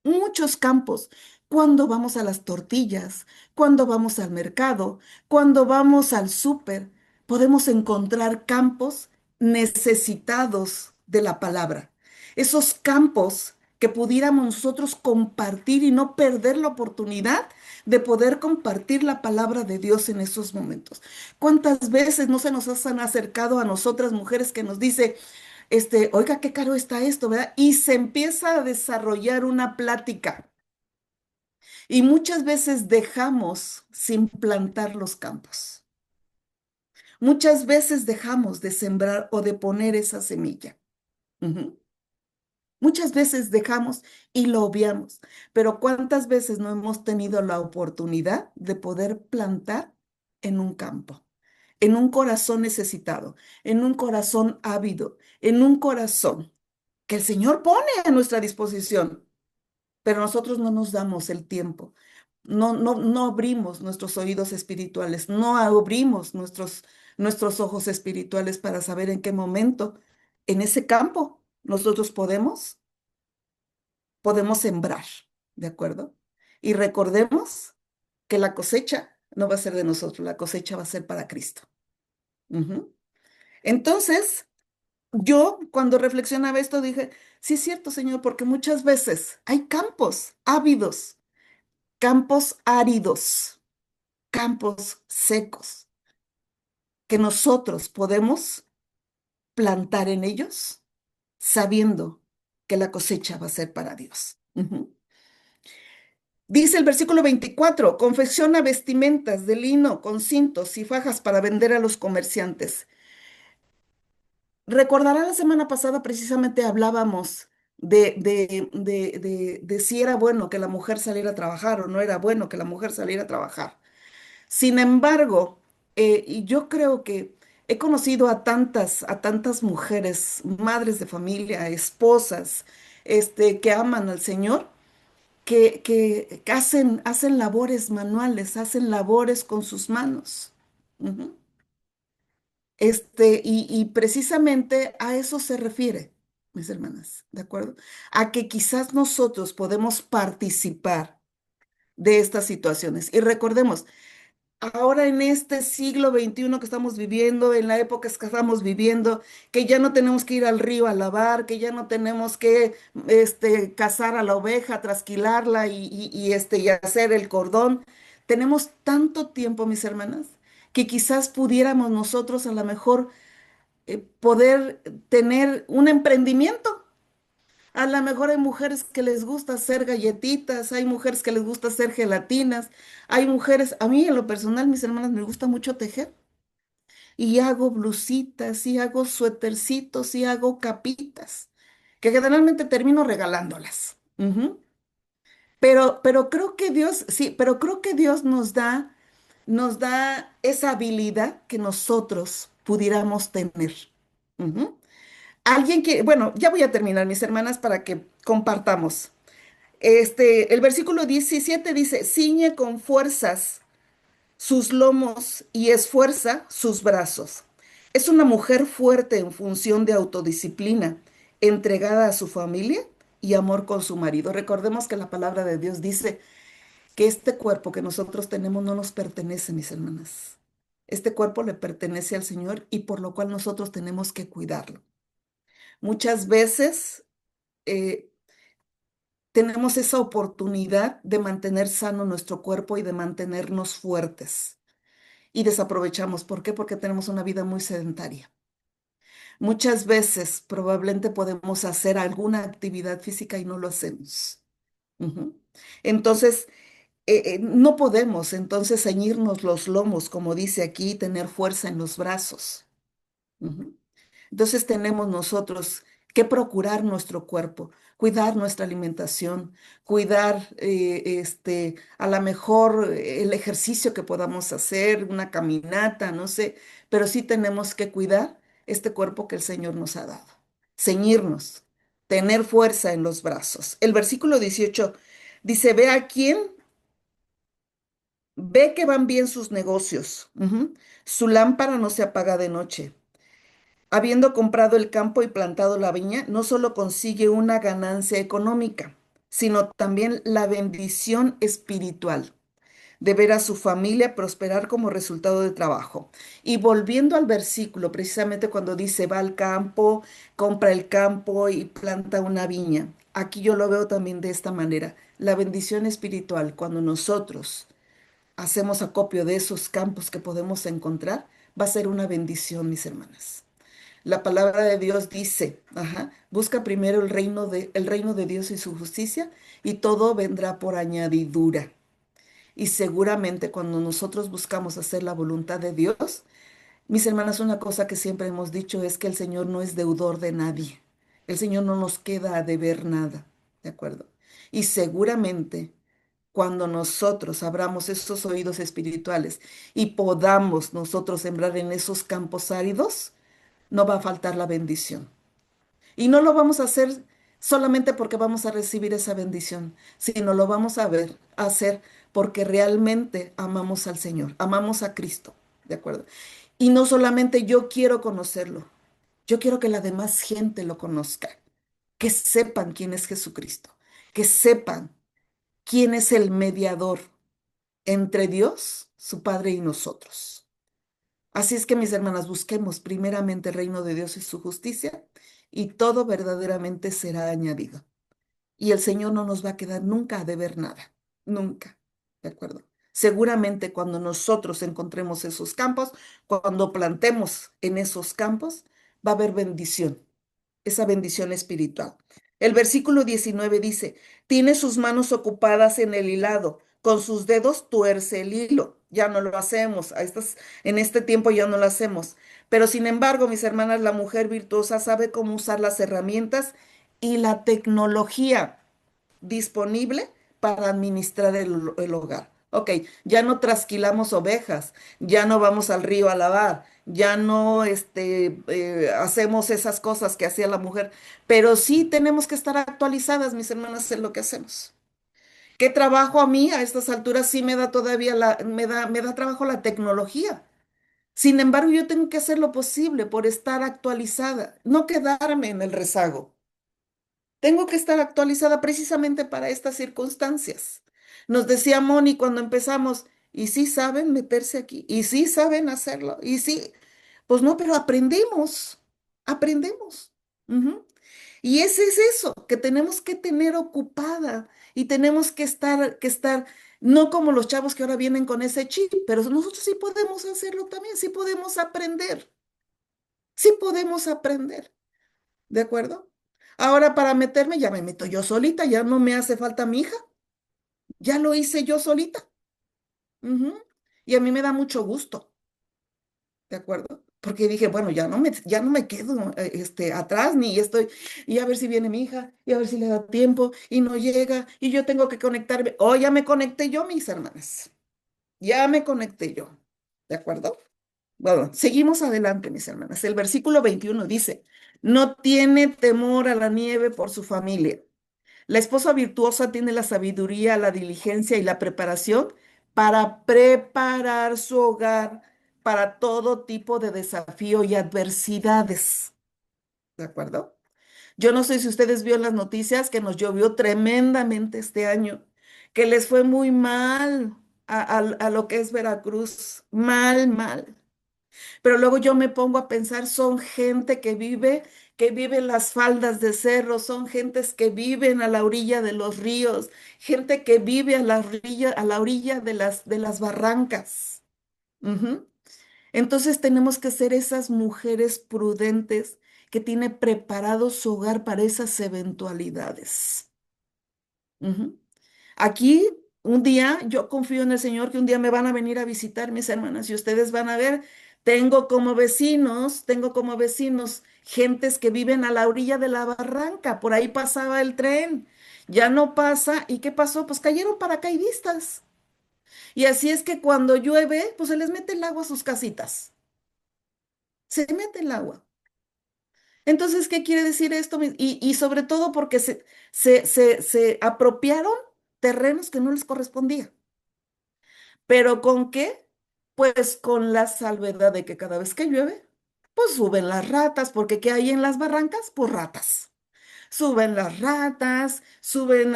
muchos campos. Cuando vamos a las tortillas, cuando vamos al mercado, cuando vamos al súper, podemos encontrar campos necesitados de la palabra. Esos campos que pudiéramos nosotros compartir y no perder la oportunidad de poder compartir la palabra de Dios en esos momentos. ¿Cuántas veces no se nos han acercado a nosotras mujeres que nos dice, oiga, qué caro está esto, ¿verdad? Y se empieza a desarrollar una plática. Y muchas veces dejamos sin plantar los campos. Muchas veces dejamos de sembrar o de poner esa semilla. Ujú. Muchas veces dejamos y lo obviamos. Pero ¿cuántas veces no hemos tenido la oportunidad de poder plantar en un campo? En un corazón necesitado, en un corazón ávido, en un corazón que el Señor pone a nuestra disposición, pero nosotros no nos damos el tiempo, no abrimos nuestros oídos espirituales, no abrimos nuestros ojos espirituales para saber en qué momento en ese campo nosotros podemos sembrar, ¿de acuerdo? Y recordemos que la cosecha no va a ser de nosotros, la cosecha va a ser para Cristo. Ujú. Entonces, yo cuando reflexionaba esto dije, sí es cierto, Señor, porque muchas veces hay campos ávidos, campos áridos, campos secos, que nosotros podemos plantar en ellos sabiendo que la cosecha va a ser para Dios. Ujú. Dice el versículo 24, confecciona vestimentas de lino con cintos y fajas para vender a los comerciantes. Recordará la semana pasada precisamente hablábamos de si era bueno que la mujer saliera a trabajar o no era bueno que la mujer saliera a trabajar. Sin embargo, y yo creo que he conocido a tantas mujeres, madres de familia, esposas, que aman al Señor, que hacen labores manuales, hacen labores con sus manos. Ujú. Y precisamente a eso se refiere, mis hermanas, ¿de acuerdo? A que quizás nosotros podemos participar de estas situaciones. Y recordemos, ahora en este siglo XXI que estamos viviendo, en la época que estamos viviendo, que ya no tenemos que ir al río a lavar, que ya no tenemos que cazar a la oveja, trasquilarla y hacer el cordón. Tenemos tanto tiempo, mis hermanas, que quizás pudiéramos nosotros a lo mejor poder tener un emprendimiento. A lo mejor hay mujeres que les gusta hacer galletitas, hay mujeres que les gusta hacer gelatinas, hay mujeres, a mí en lo personal, mis hermanas, me gusta mucho tejer. Y hago blusitas, y hago suétercitos, y hago capitas. que generalmente termino regalándolas. Ujú. Pero creo que Dios, sí, pero creo que Dios nos da esa habilidad que nosotros pudiéramos tener. Ujú. Alguien que, bueno, ya voy a terminar, mis hermanas, para que compartamos. El versículo 17 dice, ciñe con fuerzas sus lomos y esfuerza sus brazos. Es una mujer fuerte en función de autodisciplina, entregada a su familia y amor con su marido. Recordemos que la palabra de Dios dice que este cuerpo que nosotros tenemos no nos pertenece, mis hermanas. Este cuerpo le pertenece al Señor y por lo cual nosotros tenemos que cuidarlo. Muchas veces eh, tenemos esa oportunidad de mantener sano nuestro cuerpo y de mantenernos fuertes. Y desaprovechamos. ¿Por qué? Porque tenemos una vida muy sedentaria. Muchas veces probablemente podemos hacer alguna actividad física y no lo hacemos. Ujú. Entonces, no podemos entonces ceñirnos los lomos, como dice aquí, y tener fuerza en los brazos. Ujú. Entonces tenemos nosotros que procurar nuestro cuerpo, cuidar nuestra alimentación, cuidar a lo mejor el ejercicio que podamos hacer, una caminata, no sé, pero sí tenemos que cuidar este cuerpo que el Señor nos ha dado. Ceñirnos, tener fuerza en los brazos. El versículo 18 dice, ve a quién, ve que van bien sus negocios. Ujú. Su lámpara no se apaga de noche. Habiendo comprado el campo y plantado la viña, no solo consigue una ganancia económica, sino también la bendición espiritual de ver a su familia prosperar como resultado de trabajo. Y volviendo al versículo, precisamente cuando dice va al campo, compra el campo y planta una viña. Aquí yo lo veo también de esta manera. La bendición espiritual, cuando nosotros hacemos acopio de esos campos que podemos encontrar, va a ser una bendición, mis hermanas. La palabra de Dios dice, ajá, busca primero el reino de Dios y su justicia y todo vendrá por añadidura. Y seguramente cuando nosotros buscamos hacer la voluntad de Dios, mis hermanas, una cosa que siempre hemos dicho es que el Señor no es deudor de nadie. El Señor no nos queda a deber nada, ¿de acuerdo? Y seguramente cuando nosotros abramos esos oídos espirituales y podamos nosotros sembrar en esos campos áridos, no va a faltar la bendición. Y no lo vamos a hacer solamente porque vamos a recibir esa bendición, sino lo vamos a hacer porque realmente amamos al Señor, amamos a Cristo, ¿de acuerdo? Y no solamente yo quiero conocerlo, yo quiero que la demás gente lo conozca, que sepan quién es Jesucristo, que sepan quién es el mediador entre Dios, su Padre y nosotros. Así es que, mis hermanas, busquemos primeramente el reino de Dios y su justicia, y todo verdaderamente será añadido. Y el Señor no nos va a quedar nunca a deber nada, nunca, ¿de acuerdo? Seguramente cuando nosotros encontremos esos campos, cuando plantemos en esos campos, va a haber bendición, esa bendición espiritual. El versículo 19 dice, tiene sus manos ocupadas en el hilado, con sus dedos tuerce el hilo. Ya no lo hacemos, en este tiempo ya no lo hacemos. Pero sin embargo, mis hermanas, la mujer virtuosa sabe cómo usar las herramientas y la tecnología disponible para administrar el hogar. Ok, ya no trasquilamos ovejas, ya no vamos al río a lavar, ya no hacemos esas cosas que hacía la mujer, pero sí tenemos que estar actualizadas, mis hermanas, en lo que hacemos. ¿Qué trabajo a mí a estas alturas sí me da todavía me da trabajo la tecnología? Sin embargo, yo tengo que hacer lo posible por estar actualizada, no quedarme en el rezago. Tengo que estar actualizada precisamente para estas circunstancias. Nos decía Moni cuando empezamos, y sí saben meterse aquí, y sí saben hacerlo, y sí, pues no, pero aprendemos, aprendemos. Ujú. Y ese es eso, que tenemos que tener ocupada y tenemos que estar, no como los chavos que ahora vienen con ese chip, pero nosotros sí podemos hacerlo también, sí podemos aprender. ¿De acuerdo? Ahora para meterme ya me meto yo solita, ya no me hace falta mi hija, ya lo hice yo solita. Ujú. Y a mí me da mucho gusto, ¿de acuerdo? porque dije, bueno, ya no me quedo atrás, ni estoy, y a ver si viene mi hija, y a ver si le da tiempo, y no llega, y yo tengo que conectarme. Oh, ya me conecté yo, mis hermanas, ya me conecté yo, ¿de acuerdo? Bueno, seguimos adelante, mis hermanas. El versículo 21 dice, no tiene temor a la nieve por su familia. La esposa virtuosa tiene la sabiduría, la diligencia y la preparación para preparar su hogar para todo tipo de desafío y adversidades. ¿De acuerdo? Yo no sé si ustedes vieron las noticias que nos llovió tremendamente este año, que les fue muy mal a lo que es Veracruz. Mal, mal. Pero luego yo me pongo a pensar, son gente que vive en las faldas de cerros, son gentes que viven a la orilla de los ríos, gente que vive a la orilla de las barrancas. Ujú. Entonces tenemos que ser esas mujeres prudentes que tienen preparado su hogar para esas eventualidades. Ujú. Aquí, un día, yo confío en el Señor que un día me van a venir a visitar mis hermanas y ustedes van a ver, tengo como vecinos gentes que viven a la orilla de la barranca, por ahí pasaba el tren, ya no pasa, ¿y qué pasó? Pues cayeron paracaidistas. Y así es que cuando llueve, pues se les mete el agua a sus casitas, se mete el agua. Entonces, ¿qué quiere decir esto? Y sobre todo porque se apropiaron terrenos que no les correspondían. ¿Pero con qué? Pues con la salvedad de que cada vez que llueve, pues suben las ratas, porque ¿qué hay en las barrancas? Pues ratas. Suben las ratas, suben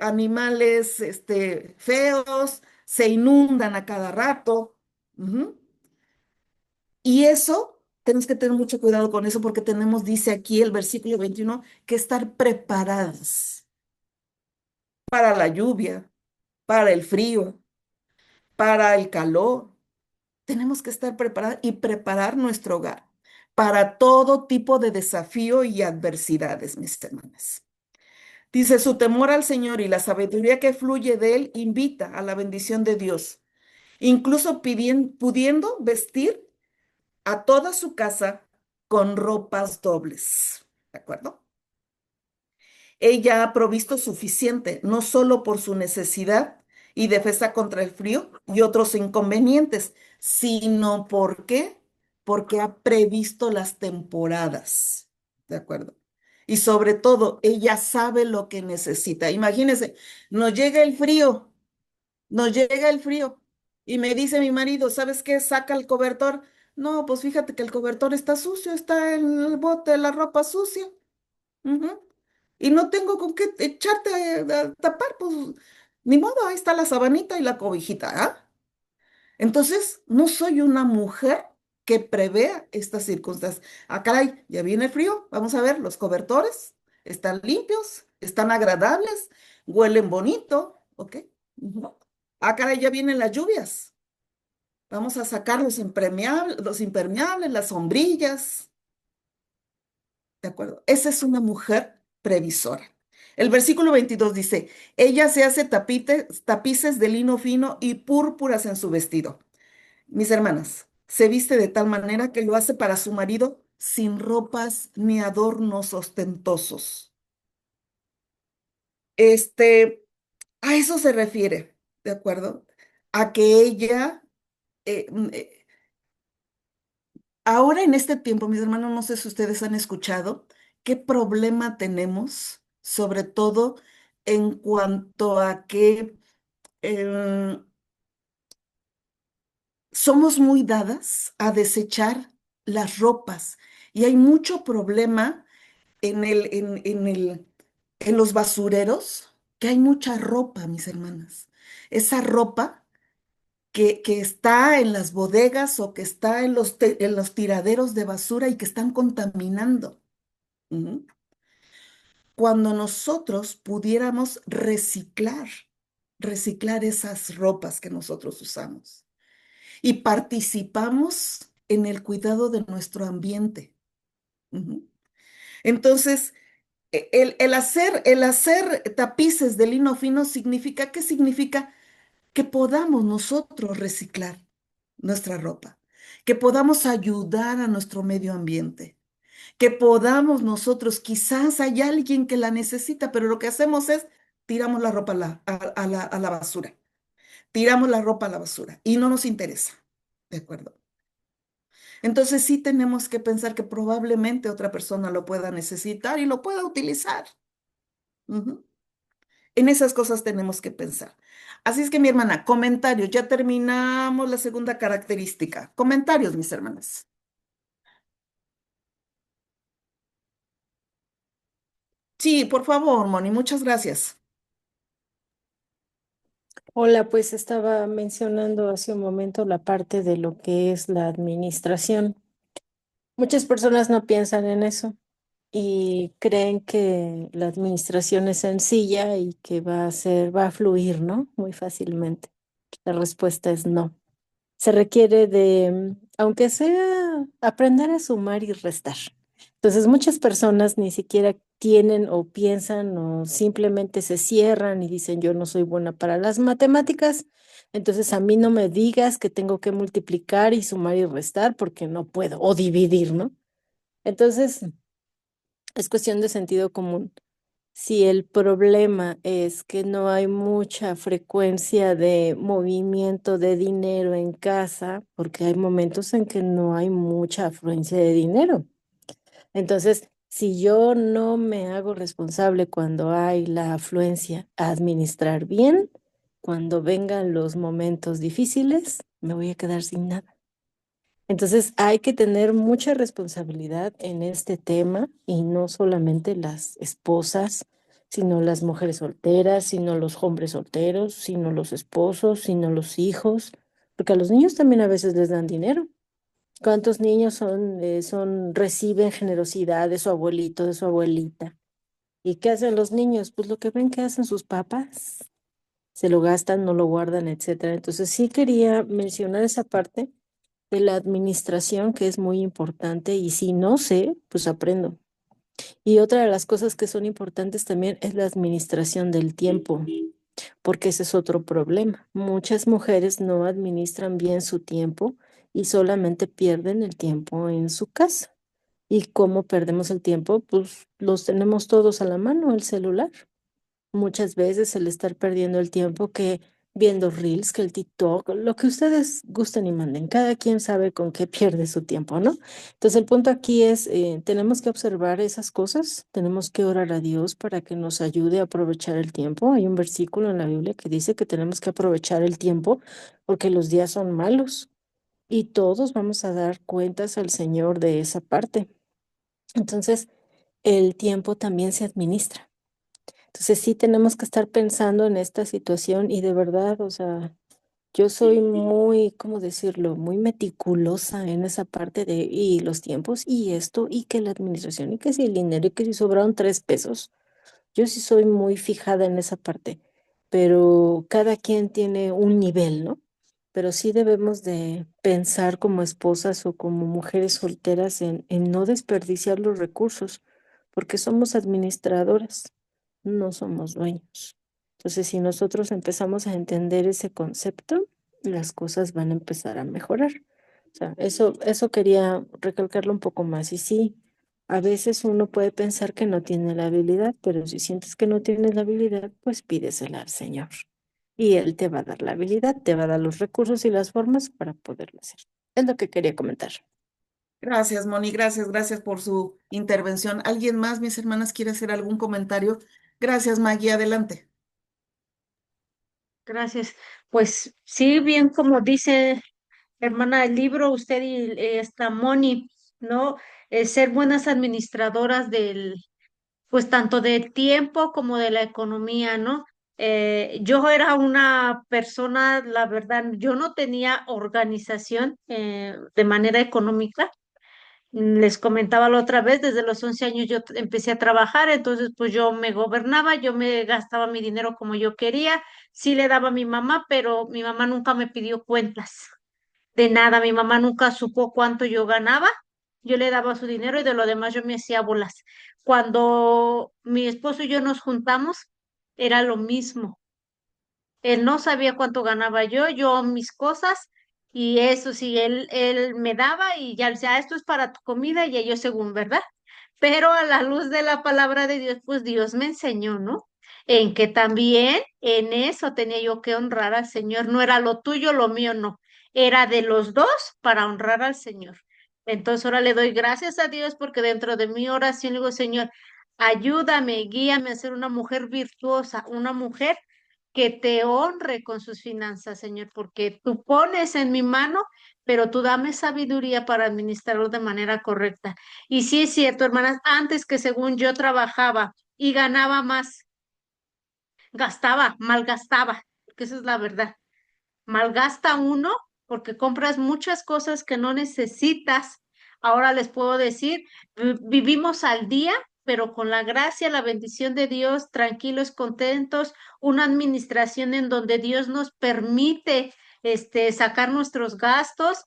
animales feos, se inundan a cada rato. Ujú. Y eso, tenemos que tener mucho cuidado con eso porque tenemos, dice aquí el versículo 21, que estar preparadas para la lluvia, para el frío, para el calor. Tenemos que estar preparadas y preparar nuestro hogar para todo tipo de desafío y adversidades, mis hermanas. Dice, su temor al Señor y la sabiduría que fluye de él invita a la bendición de Dios, incluso pudiendo vestir a toda su casa con ropas dobles. ¿De acuerdo? Ella ha provisto suficiente, no solo por su necesidad y defensa contra el frío y otros inconvenientes, sino porque ha previsto las temporadas. ¿De acuerdo? Y sobre todo, ella sabe lo que necesita. Imagínense, nos llega el frío, nos llega el frío y me dice mi marido, ¿sabes qué? Saca el cobertor. No, pues fíjate que el cobertor está sucio, está en el bote, la ropa sucia. Ujú. Y no tengo con qué echarte a tapar, pues ni modo, ahí está la sabanita y la cobijita, ¿ah? Entonces, no soy una mujer que prevea estas circunstancias. Ah, caray, ya viene el frío, vamos a ver, los cobertores están limpios, están agradables, huelen bonito, ¿ok? Ujú. Ah, caray, ya vienen las lluvias. Vamos a sacar los impermeables, las sombrillas. ¿De acuerdo? Esa es una mujer previsora. El versículo 22 dice, ella se hace tapices de lino fino y púrpuras en su vestido. Mis hermanas, se viste de tal manera que lo hace para su marido sin ropas ni adornos ostentosos. Este, a eso se refiere, ¿de acuerdo? A que ella eh, mm, eh, ahora en este tiempo, mis hermanos, no sé si ustedes han escuchado qué problema tenemos, sobre todo en cuanto a que eh, somos muy dadas a desechar las ropas y hay mucho problema en los basureros, que hay mucha ropa, mis hermanas. Esa ropa que está en las bodegas o que está en en los tiraderos de basura y que están contaminando. Ujú. Cuando nosotros pudiéramos reciclar esas ropas que nosotros usamos y participamos en el cuidado de nuestro ambiente. Ujú. Entonces, el hacer tapices de lino fino significa, ¿qué significa? Que podamos nosotros reciclar nuestra ropa. que podamos ayudar a nuestro medio ambiente, que podamos nosotros, quizás hay alguien que la necesita, pero lo que hacemos es tiramos la ropa a la basura, tiramos la ropa a la basura y no nos interesa, ¿de acuerdo? Entonces sí tenemos que pensar que probablemente otra persona lo pueda necesitar y lo pueda utilizar. Ujú. En esas cosas tenemos que pensar. Así es que mi hermana, comentarios, ya terminamos la segunda característica. Comentarios, mis hermanas. Sí, por favor, Moni, muchas gracias. Hola, pues estaba mencionando hace un momento la parte de lo que es la administración. Muchas personas no piensan en eso y creen que la administración es sencilla y que va a fluir, ¿no? Muy fácilmente. La respuesta es no. Se requiere de, aunque sea, aprender a sumar y restar. Entonces, muchas personas ni siquiera tienen o piensan o simplemente se cierran y dicen, yo no soy buena para las matemáticas, entonces a mí no me digas que tengo que multiplicar y sumar y restar porque no puedo, o dividir, ¿no? Entonces, es cuestión de sentido común. Si el problema es que no hay mucha frecuencia de movimiento de dinero en casa, porque hay momentos en que no hay mucha afluencia de dinero. Entonces, si yo no me hago responsable cuando hay la afluencia a administrar bien, cuando vengan los momentos difíciles, me voy a quedar sin nada. Entonces hay que tener mucha responsabilidad en este tema y no solamente las esposas, sino las mujeres solteras, sino los hombres solteros, sino los esposos, sino los hijos, porque a los niños también a veces les dan dinero. ¿Cuántos niños reciben generosidad de su abuelito, de su abuelita? ¿Y qué hacen los niños? Pues lo que ven que hacen sus papás, se lo gastan, no lo guardan, etcétera. Entonces sí quería mencionar esa parte de la administración que es muy importante y si no sé, pues aprendo. Y otra de las cosas que son importantes también es la administración del tiempo, porque ese es otro problema. Muchas mujeres no administran bien su tiempo y solamente pierden el tiempo en su casa. ¿Y cómo perdemos el tiempo? Pues los tenemos todos a la mano, el celular. Muchas veces el estar perdiendo el tiempo que viendo reels, que el TikTok, lo que ustedes gusten y manden, cada quien sabe con qué pierde su tiempo, ¿no? Entonces el punto aquí es, tenemos que observar esas cosas, tenemos que orar a Dios para que nos ayude a aprovechar el tiempo. Hay un versículo en la Biblia que dice que tenemos que aprovechar el tiempo porque los días son malos y todos vamos a dar cuentas al Señor de esa parte. Entonces, el tiempo también se administra. Entonces sí tenemos que estar pensando en esta situación y de verdad, o sea, yo soy muy, ¿cómo decirlo? Muy meticulosa en esa parte de, y los tiempos, y esto, y que la administración, y que si el dinero, y que si sobraron 3 pesos. Yo sí soy muy fijada en esa parte, pero cada quien tiene un nivel, ¿no? Pero sí debemos de pensar como esposas o como mujeres solteras en no desperdiciar los recursos, porque somos administradoras, no somos dueños. Entonces, si nosotros empezamos a entender ese concepto, las cosas van a empezar a mejorar. O sea, eso quería recalcarlo un poco más. Y sí. A veces uno puede pensar que no tiene la habilidad, pero si sientes que no tienes la habilidad, pues pídesela al Señor. Y Él te va a dar la habilidad, te va a dar los recursos y las formas para poderlo hacer. Es lo que quería comentar. Gracias, Moni, gracias, gracias por su intervención. ¿Alguien más, mis hermanas, quiere hacer algún comentario? Gracias, Maggie, adelante. Gracias. Pues sí, bien como dice hermana del libro, usted y esta Moni, ¿no? Ser buenas administradoras pues tanto del tiempo como de la economía, ¿no? Yo era una persona, la verdad, yo no tenía organización de manera económica. Les comentaba la otra vez, desde los 11 años yo empecé a trabajar, entonces pues yo me gobernaba, yo me gastaba mi dinero como yo quería, sí le daba a mi mamá, pero mi mamá nunca me pidió cuentas de nada, mi mamá nunca supo cuánto yo ganaba, yo le daba su dinero y de lo demás yo me hacía bolas. Cuando mi esposo y yo nos juntamos, era lo mismo. Él no sabía cuánto ganaba yo mis cosas Y eso sí, él me daba y ya decía, "Ah, esto es para tu comida", y ellos según, ¿verdad? Pero a la luz de la palabra de Dios, pues Dios me enseñó, ¿no? En que también en eso tenía yo que honrar al Señor. No era lo tuyo, lo mío, no. Era de los dos para honrar al Señor. Entonces ahora le doy gracias a Dios porque dentro de mi oración le digo, Señor, ayúdame, guíame a ser una mujer virtuosa, una mujer que te honre con sus finanzas, Señor, porque tú pones en mi mano, pero tú dame sabiduría para administrarlo de manera correcta. Y sí es cierto, hermanas, antes que según yo trabajaba y ganaba más, gastaba, malgastaba, porque esa es la verdad. Malgasta uno porque compras muchas cosas que no necesitas. Ahora les puedo decir, vivimos al día, pero con la gracia, la bendición de Dios, tranquilos, contentos, una administración en donde Dios nos permite sacar nuestros gastos.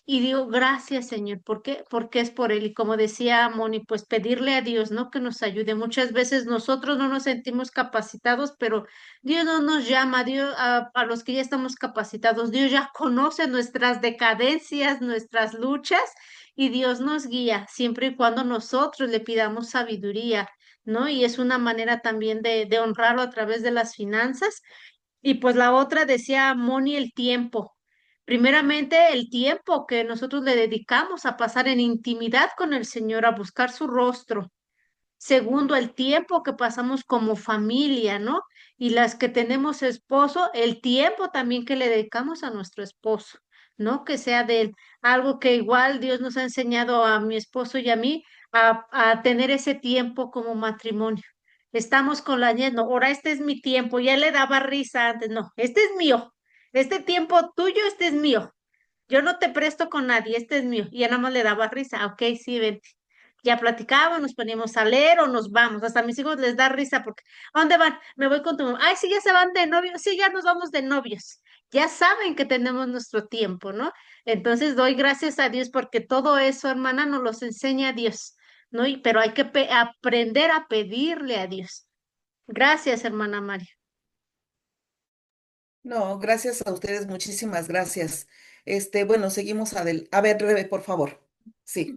Y digo, gracias, Señor. ¿Por qué? Porque es por Él. Y como decía Moni, pues pedirle a Dios, ¿no? Que nos ayude. Muchas veces nosotros no nos sentimos capacitados, pero Dios no nos llama, Dios, a los que ya estamos capacitados. Dios ya conoce nuestras decadencias, nuestras luchas, y Dios nos guía siempre y cuando nosotros le pidamos sabiduría, ¿no? Y es una manera también de honrarlo a través de las finanzas. Y pues la otra decía Moni, el tiempo. Primeramente, el tiempo que nosotros le dedicamos a pasar en intimidad con el Señor, a buscar su rostro. Segundo, el tiempo que pasamos como familia, ¿no? Y las que tenemos esposo, el tiempo también que le dedicamos a nuestro esposo, ¿no? Que sea de él. Algo que igual Dios nos ha enseñado a mi esposo y a mí a tener ese tiempo como matrimonio. Estamos con la niña, no, ahora este es mi tiempo, ya le daba risa antes, no, este es mío, este tiempo tuyo, este es mío. Yo no te presto con nadie, este es mío. Y ya nada más le daba risa, ok, sí, vente. Ya platicábamos, nos poníamos a leer o nos vamos. Hasta a mis hijos les da risa porque, ¿a dónde van? Me voy con tu mamá. Ay, sí, ya se van de novios. Sí, ya nos vamos de novios. Ya saben que tenemos nuestro tiempo, ¿no? Entonces doy gracias a Dios porque todo eso, hermana, nos los enseña Dios, ¿no? Pero hay que aprender a pedirle a Dios. Gracias, hermana María. No, gracias a ustedes, muchísimas gracias. Bueno, seguimos adelante. A ver, Rebe, por favor. Sí.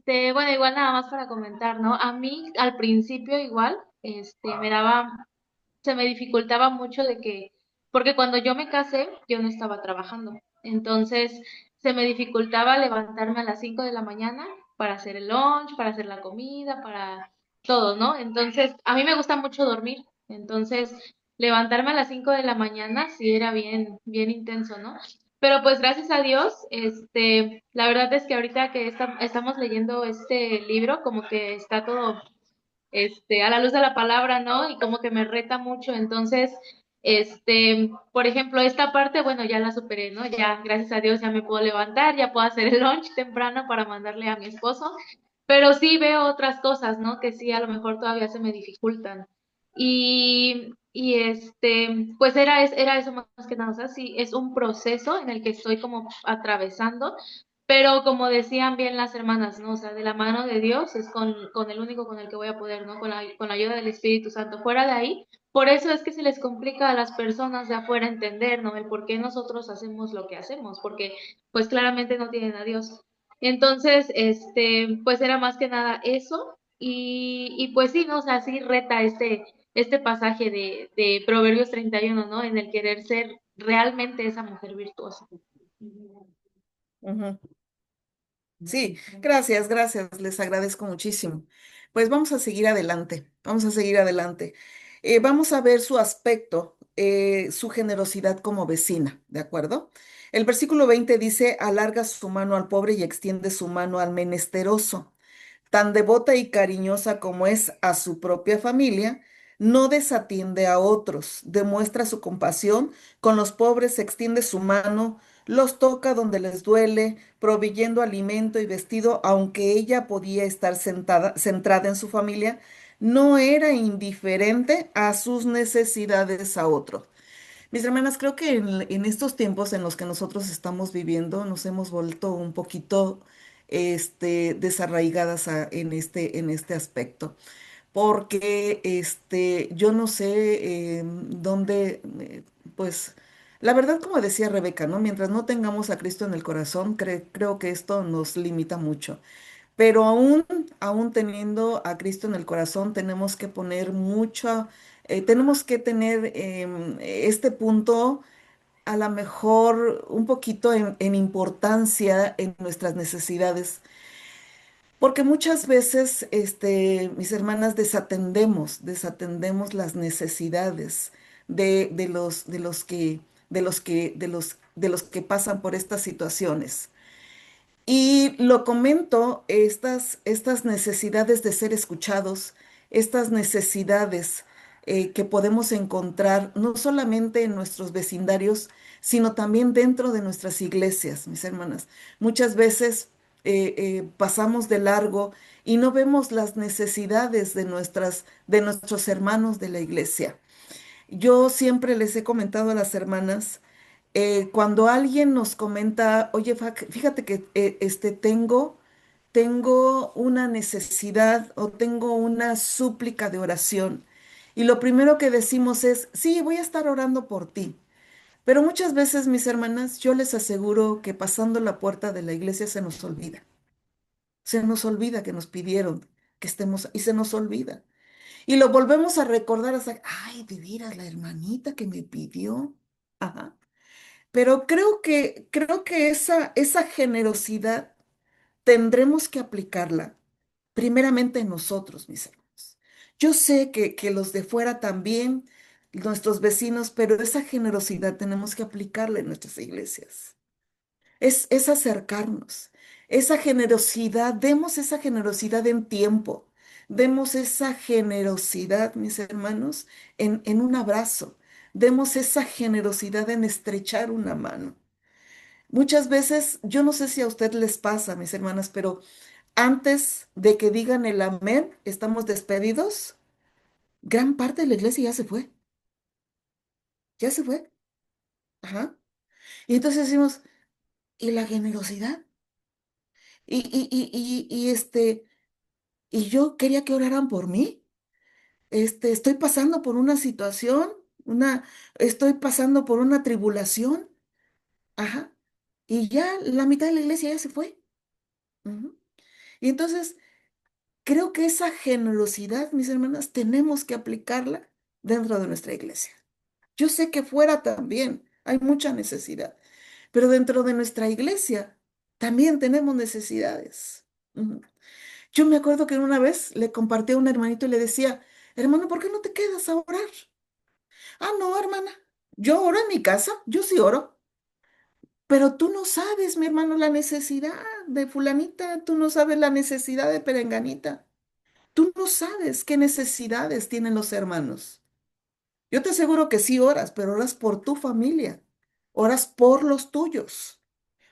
Bueno, igual nada más para comentar, ¿no? A mí al principio igual, se me dificultaba mucho de que, porque cuando yo me casé, yo no estaba trabajando. Entonces, se me dificultaba levantarme a las 5 de la mañana para hacer el lunch, para hacer la comida, para todo, ¿no? Entonces, a mí me gusta mucho dormir. Entonces, levantarme a las 5 de la mañana sí era bien, bien intenso, ¿no? Pero pues gracias a Dios, la verdad es que ahorita que estamos leyendo este libro, como que está todo a la luz de la palabra, ¿no? Y como que me reta mucho. Entonces, por ejemplo, esta parte, bueno, ya la superé, ¿no? Ya, gracias a Dios, ya me puedo levantar, ya puedo hacer el lunch temprano para mandarle a mi esposo, pero sí veo otras cosas, ¿no? Que sí, a lo mejor todavía se me dificultan. Pues era eso más que nada, o sea, sí, es un proceso en el que estoy como atravesando, pero como decían bien las hermanas, ¿no? O sea, de la mano de Dios es con el único con el que voy a poder, ¿no? Con la ayuda del Espíritu Santo. Fuera de ahí, por eso es que se les complica a las personas de afuera entender, ¿no? El por qué nosotros hacemos lo que hacemos, porque pues claramente no tienen a Dios. Entonces, pues era más que nada eso. Y pues sí, ¿no? O sea, sí reta este pasaje de Proverbios 31, ¿no? En el querer ser realmente esa mujer virtuosa. Ujú. Sí, gracias, gracias, les agradezco muchísimo. Pues vamos a seguir adelante, vamos a seguir adelante. Vamos a ver su aspecto, su generosidad como vecina, ¿de acuerdo? El versículo 20 dice, alarga su mano al pobre y extiende su mano al menesteroso. Tan devota y cariñosa como es a su propia familia, no desatiende a otros, demuestra su compasión con los pobres, extiende su mano, los toca donde les duele, proveyendo alimento y vestido, aunque ella podía estar centrada en su familia, no era indiferente a sus necesidades a otros. Mis hermanas, creo que en estos tiempos en los que nosotros estamos viviendo, nos hemos vuelto un poquito desarraigadas en este aspecto. Porque yo no sé dónde, pues, La verdad, como decía Rebeca, ¿no? Mientras no tengamos a Cristo en el corazón, creo que esto nos limita mucho. Pero aún teniendo a Cristo en el corazón, tenemos que poner mucho, tenemos que tener este punto a lo mejor un poquito en importancia en nuestras necesidades, porque muchas veces, mis hermanas, desatendemos las necesidades de los que pasan por estas situaciones. Y lo comento, estas necesidades de ser escuchados, estas necesidades que podemos encontrar no solamente en nuestros vecindarios, sino también dentro de nuestras iglesias, mis hermanas. Muchas veces pasamos de largo y no vemos las necesidades de nuestros hermanos de la iglesia. Yo siempre les he comentado a las hermanas, cuando alguien nos comenta, oye, fíjate que tengo una necesidad o tengo una súplica de oración. Y lo primero que decimos es, sí, voy a estar orando por ti. Pero muchas veces, mis hermanas, yo les aseguro que pasando la puerta de la iglesia se nos olvida. Se nos olvida que nos pidieron que estemos y se nos olvida. Y lo volvemos a recordar hasta, ay, de veras, la hermanita que me pidió. Ajá. Pero creo que esa generosidad tendremos que aplicarla primeramente en nosotros, mis hermanos. Yo sé que los de fuera también, nuestros vecinos, pero esa generosidad tenemos que aplicarla en nuestras iglesias. Es acercarnos. Esa generosidad, demos esa generosidad en tiempo. Demos esa generosidad, mis hermanos, en un abrazo. Demos esa generosidad en estrechar una mano. Muchas veces, yo no sé si a usted les pasa, mis hermanas, pero antes de que digan el amén, estamos despedidos, gran parte de la iglesia ya se fue, ya se fue. Ajá. Y entonces decimos, ¿y la generosidad? Y yo quería que oraran por mí. Estoy pasando por una situación, estoy pasando por una tribulación. Ajá. Y ya la mitad de la iglesia ya se fue. Ujú. Y entonces creo que esa generosidad, mis hermanas, tenemos que aplicarla dentro de nuestra iglesia. Yo sé que fuera también hay mucha necesidad, pero dentro de nuestra iglesia también tenemos necesidades. Ujú. Yo me acuerdo que una vez le compartí a un hermanito y le decía, hermano, ¿por qué no te quedas a orar? Ah, no, hermana, yo oro en mi casa, yo sí oro, pero tú no sabes, mi hermano, la necesidad de fulanita, tú no sabes la necesidad de perenganita, tú no sabes qué necesidades tienen los hermanos. Yo te aseguro que sí oras, pero oras por tu familia, oras por los tuyos,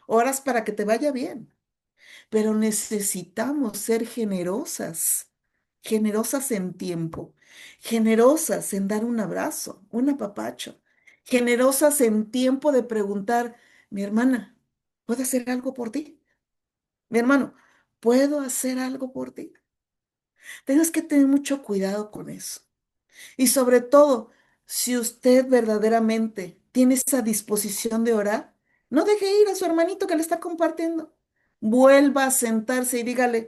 oras para que te vaya bien. Pero necesitamos ser generosas, generosas en tiempo, generosas en dar un abrazo, un apapacho, generosas en tiempo de preguntar, mi hermana, ¿puedo hacer algo por ti? Mi hermano, ¿puedo hacer algo por ti? Tienes que tener mucho cuidado con eso. Y sobre todo, si usted verdaderamente tiene esa disposición de orar, no deje ir a su hermanito que le está compartiendo. Vuelva a sentarse y dígale,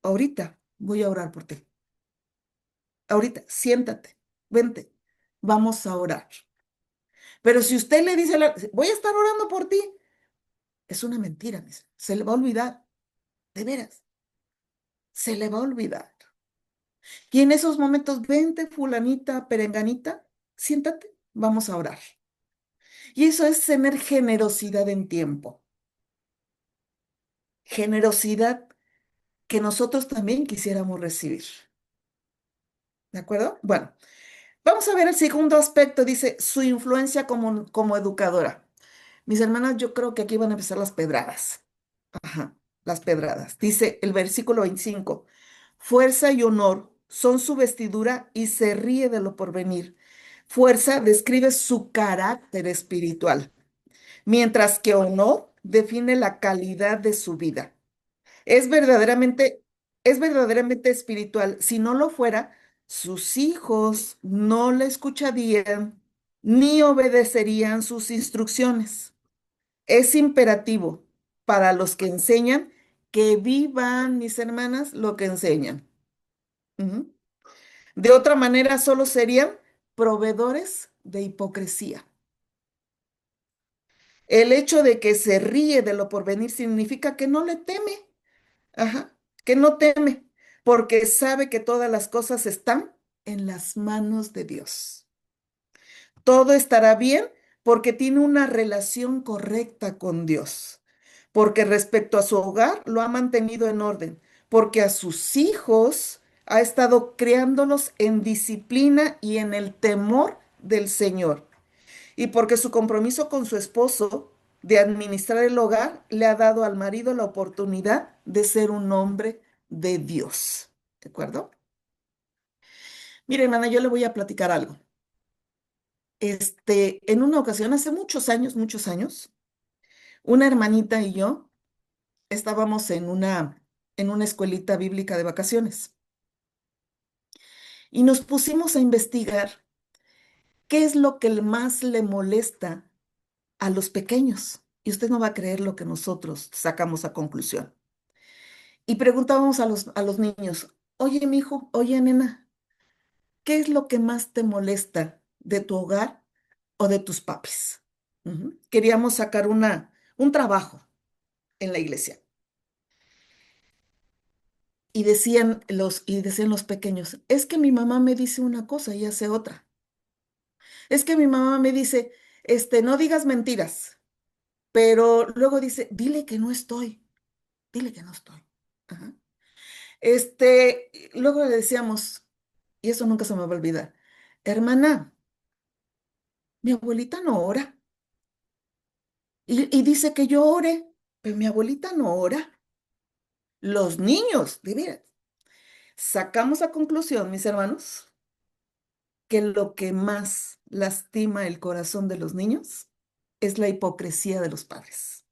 ahorita voy a orar por ti. Ahorita, siéntate, vente, vamos a orar. Pero si usted le dice, voy a estar orando por ti, es una mentira, se le va a olvidar, de veras, se le va a olvidar. Y en esos momentos, vente, fulanita, perenganita, siéntate, vamos a orar. Y eso es tener generosidad en tiempo. Generosidad que nosotros también quisiéramos recibir. ¿De acuerdo? Bueno, vamos a ver el segundo aspecto. Dice, su influencia como educadora. Mis hermanas, yo creo que aquí van a empezar las pedradas. Ajá, las pedradas. Dice el versículo 25. Fuerza y honor son su vestidura y se ríe de lo porvenir. Fuerza describe su carácter espiritual, mientras que honor define la calidad de su vida. Es verdaderamente, es verdaderamente espiritual. Si no lo fuera, sus hijos no le escucharían, ni obedecerían sus instrucciones. Es imperativo para los que enseñan que vivan, mis hermanas, lo que enseñan. Ujú. De otra manera, solo serían proveedores de hipocresía. El hecho de que se ríe de lo porvenir significa que no le teme, ajá, que no teme, porque sabe que todas las cosas están en las manos de Dios. Todo estará bien porque tiene una relación correcta con Dios, porque respecto a su hogar lo ha mantenido en orden, porque a sus hijos ha estado criándolos en disciplina y en el temor del Señor, y porque su compromiso con su esposo de administrar el hogar le ha dado al marido la oportunidad de ser un hombre de Dios. ¿De acuerdo? Mire, hermana, yo le voy a platicar algo. En una ocasión, hace muchos años, una hermanita y yo estábamos en una escuelita bíblica de vacaciones y nos pusimos a investigar qué es lo que más le molesta a los pequeños. Y usted no va a creer lo que nosotros sacamos a conclusión. Y preguntábamos a los niños, oye, mijo, oye, nena, ¿qué es lo que más te molesta de tu hogar o de tus papis? Ujú. Queríamos sacar un trabajo en la iglesia. Y decían los pequeños, es que mi mamá me dice una cosa y hace otra. Es que mi mamá me dice, no digas mentiras, pero luego dice, dile que no estoy. Ajá. Luego le decíamos, y eso nunca se me va a olvidar, hermana, mi abuelita no ora. Y dice que yo ore, pero mi abuelita no ora. Los niños, de veras. Sacamos a conclusión, mis hermanos, que lo que más lastima el corazón de los niños es la hipocresía de los padres,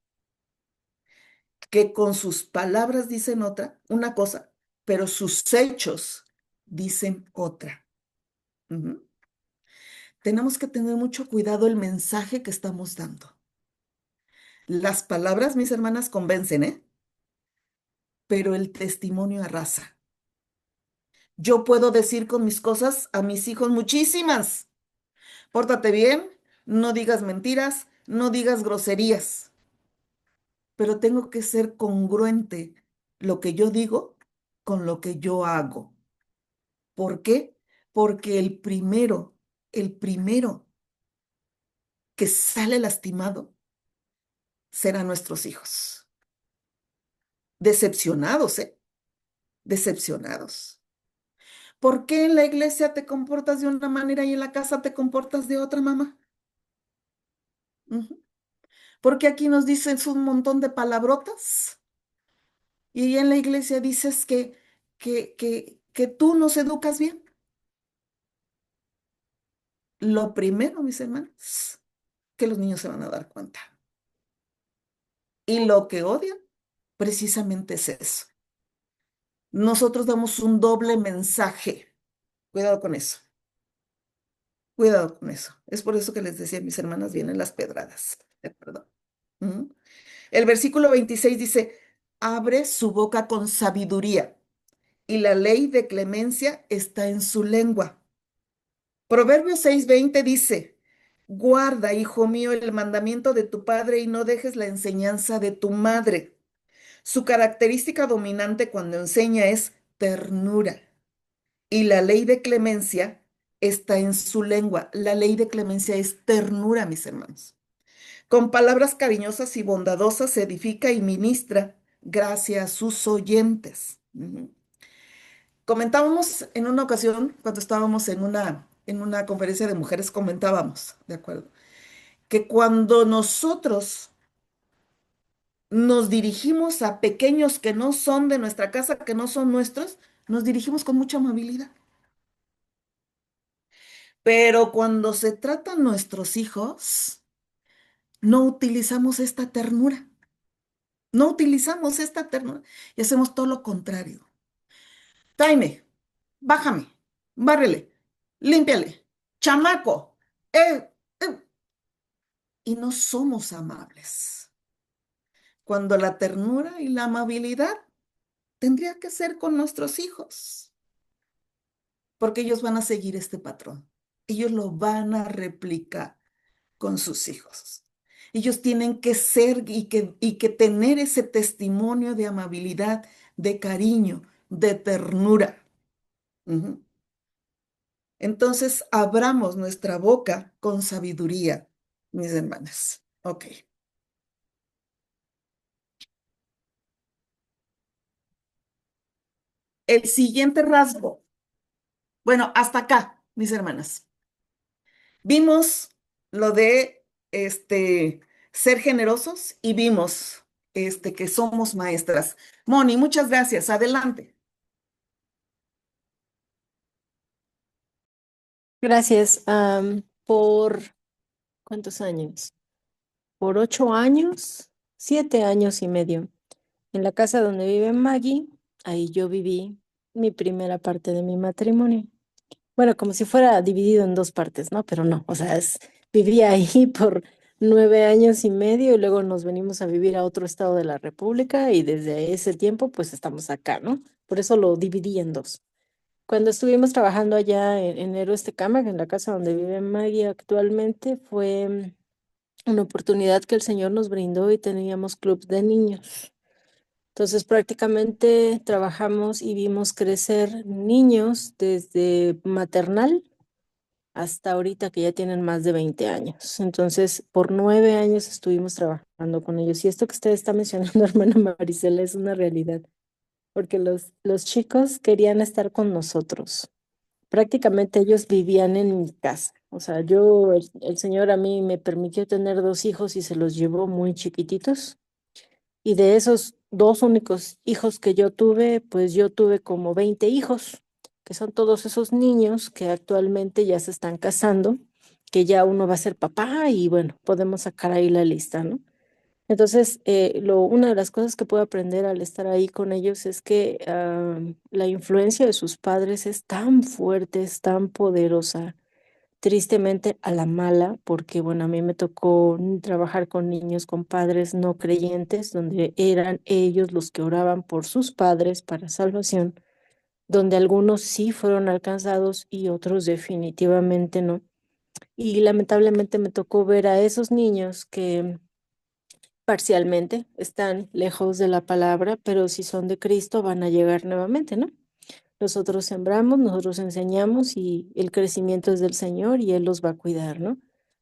que con sus palabras dicen una cosa, pero sus hechos dicen otra. Ujú. Tenemos que tener mucho cuidado el mensaje que estamos dando. Las palabras, mis hermanas, convencen, ¿eh? Pero el testimonio arrasa. Yo puedo decir con mis cosas a mis hijos muchísimas. Pórtate bien, no digas mentiras, no digas groserías, pero tengo que ser congruente lo que yo digo con lo que yo hago. ¿Por qué? Porque el primero que sale lastimado serán nuestros hijos. Decepcionados, ¿eh? Decepcionados. ¿Por qué en la iglesia te comportas de una manera y en la casa te comportas de otra, mamá? Ujú. Porque aquí nos dices un montón de palabrotas y en la iglesia dices que tú nos educas bien. Lo primero, mis hermanos, que los niños se van a dar cuenta. Y lo que odian precisamente es eso. Nosotros damos un doble mensaje. Cuidado con eso. Cuidado con eso. Es por eso que les decía a mis hermanas, vienen las pedradas. ¿De acuerdo? Ujú. El versículo 26 dice, abre su boca con sabiduría y la ley de clemencia está en su lengua. Proverbios 6:20 dice, guarda, hijo mío, el mandamiento de tu padre y no dejes la enseñanza de tu madre. Su característica dominante cuando enseña es ternura y la ley de clemencia está en su lengua. La ley de clemencia es ternura, mis hermanos. Con palabras cariñosas y bondadosas se edifica y ministra gracia a sus oyentes. Ujú. Comentábamos en una ocasión, cuando estábamos en una conferencia de mujeres, comentábamos, ¿de acuerdo? Que cuando nosotros nos dirigimos a pequeños que no son de nuestra casa, que no son nuestros, nos dirigimos con mucha amabilidad. Pero cuando se tratan nuestros hijos, no utilizamos esta ternura. No utilizamos esta ternura y hacemos todo lo contrario. Tráeme, bájame, bárrele, límpiale, chamaco. y no somos amables. Cuando la ternura y la amabilidad tendría que ser con nuestros hijos, porque ellos van a seguir este patrón. Ellos lo van a replicar con sus hijos. Ellos tienen que ser y que tener ese testimonio de amabilidad, de cariño, de ternura. Ujú. Entonces, abramos nuestra boca con sabiduría, mis hermanas. Ok. El siguiente rasgo. Bueno, hasta acá, mis hermanas. Vimos lo de ser generosos y vimos que somos maestras. Moni, muchas gracias. Adelante. Gracias. ¿Por cuántos años? Por 8 años, 7 años y medio. En la casa donde vive Maggie, ahí yo viví mi primera parte de mi matrimonio. Bueno, como si fuera dividido en dos partes, ¿no? Pero no, o sea, viví ahí por 9 años y medio y luego nos venimos a vivir a otro estado de la República y desde ese tiempo pues estamos acá, ¿no? Por eso lo dividí en dos. Cuando estuvimos trabajando allá en Héroes Tecámac, en la casa donde vive Maggie actualmente, fue una oportunidad que el Señor nos brindó y teníamos clubs de niños. Entonces prácticamente trabajamos y vimos crecer niños desde maternal hasta ahorita que ya tienen más de 20 años. Entonces, por 9 años estuvimos trabajando con ellos. Y esto que usted está mencionando, hermana Marisela, es una realidad, porque los chicos querían estar con nosotros. Prácticamente ellos vivían en mi casa. O sea, el Señor a mí me permitió tener 2 hijos y se los llevó muy chiquititos. Y de esos 2 únicos hijos que yo tuve, pues yo tuve como 20 hijos, que son todos esos niños que actualmente ya se están casando, que ya uno va a ser papá y bueno, podemos sacar ahí la lista, ¿no? Entonces, una de las cosas que puedo aprender al estar ahí con ellos es que la influencia de sus padres es tan fuerte, es tan poderosa, tristemente a la mala, porque bueno, a mí me tocó trabajar con niños, con padres no creyentes, donde eran ellos los que oraban por sus padres para salvación, donde algunos sí fueron alcanzados y otros definitivamente no. Y lamentablemente me tocó ver a esos niños que parcialmente están lejos de la palabra, pero si son de Cristo van a llegar nuevamente, ¿no? Nosotros sembramos, nosotros enseñamos y el crecimiento es del Señor y Él los va a cuidar, ¿no?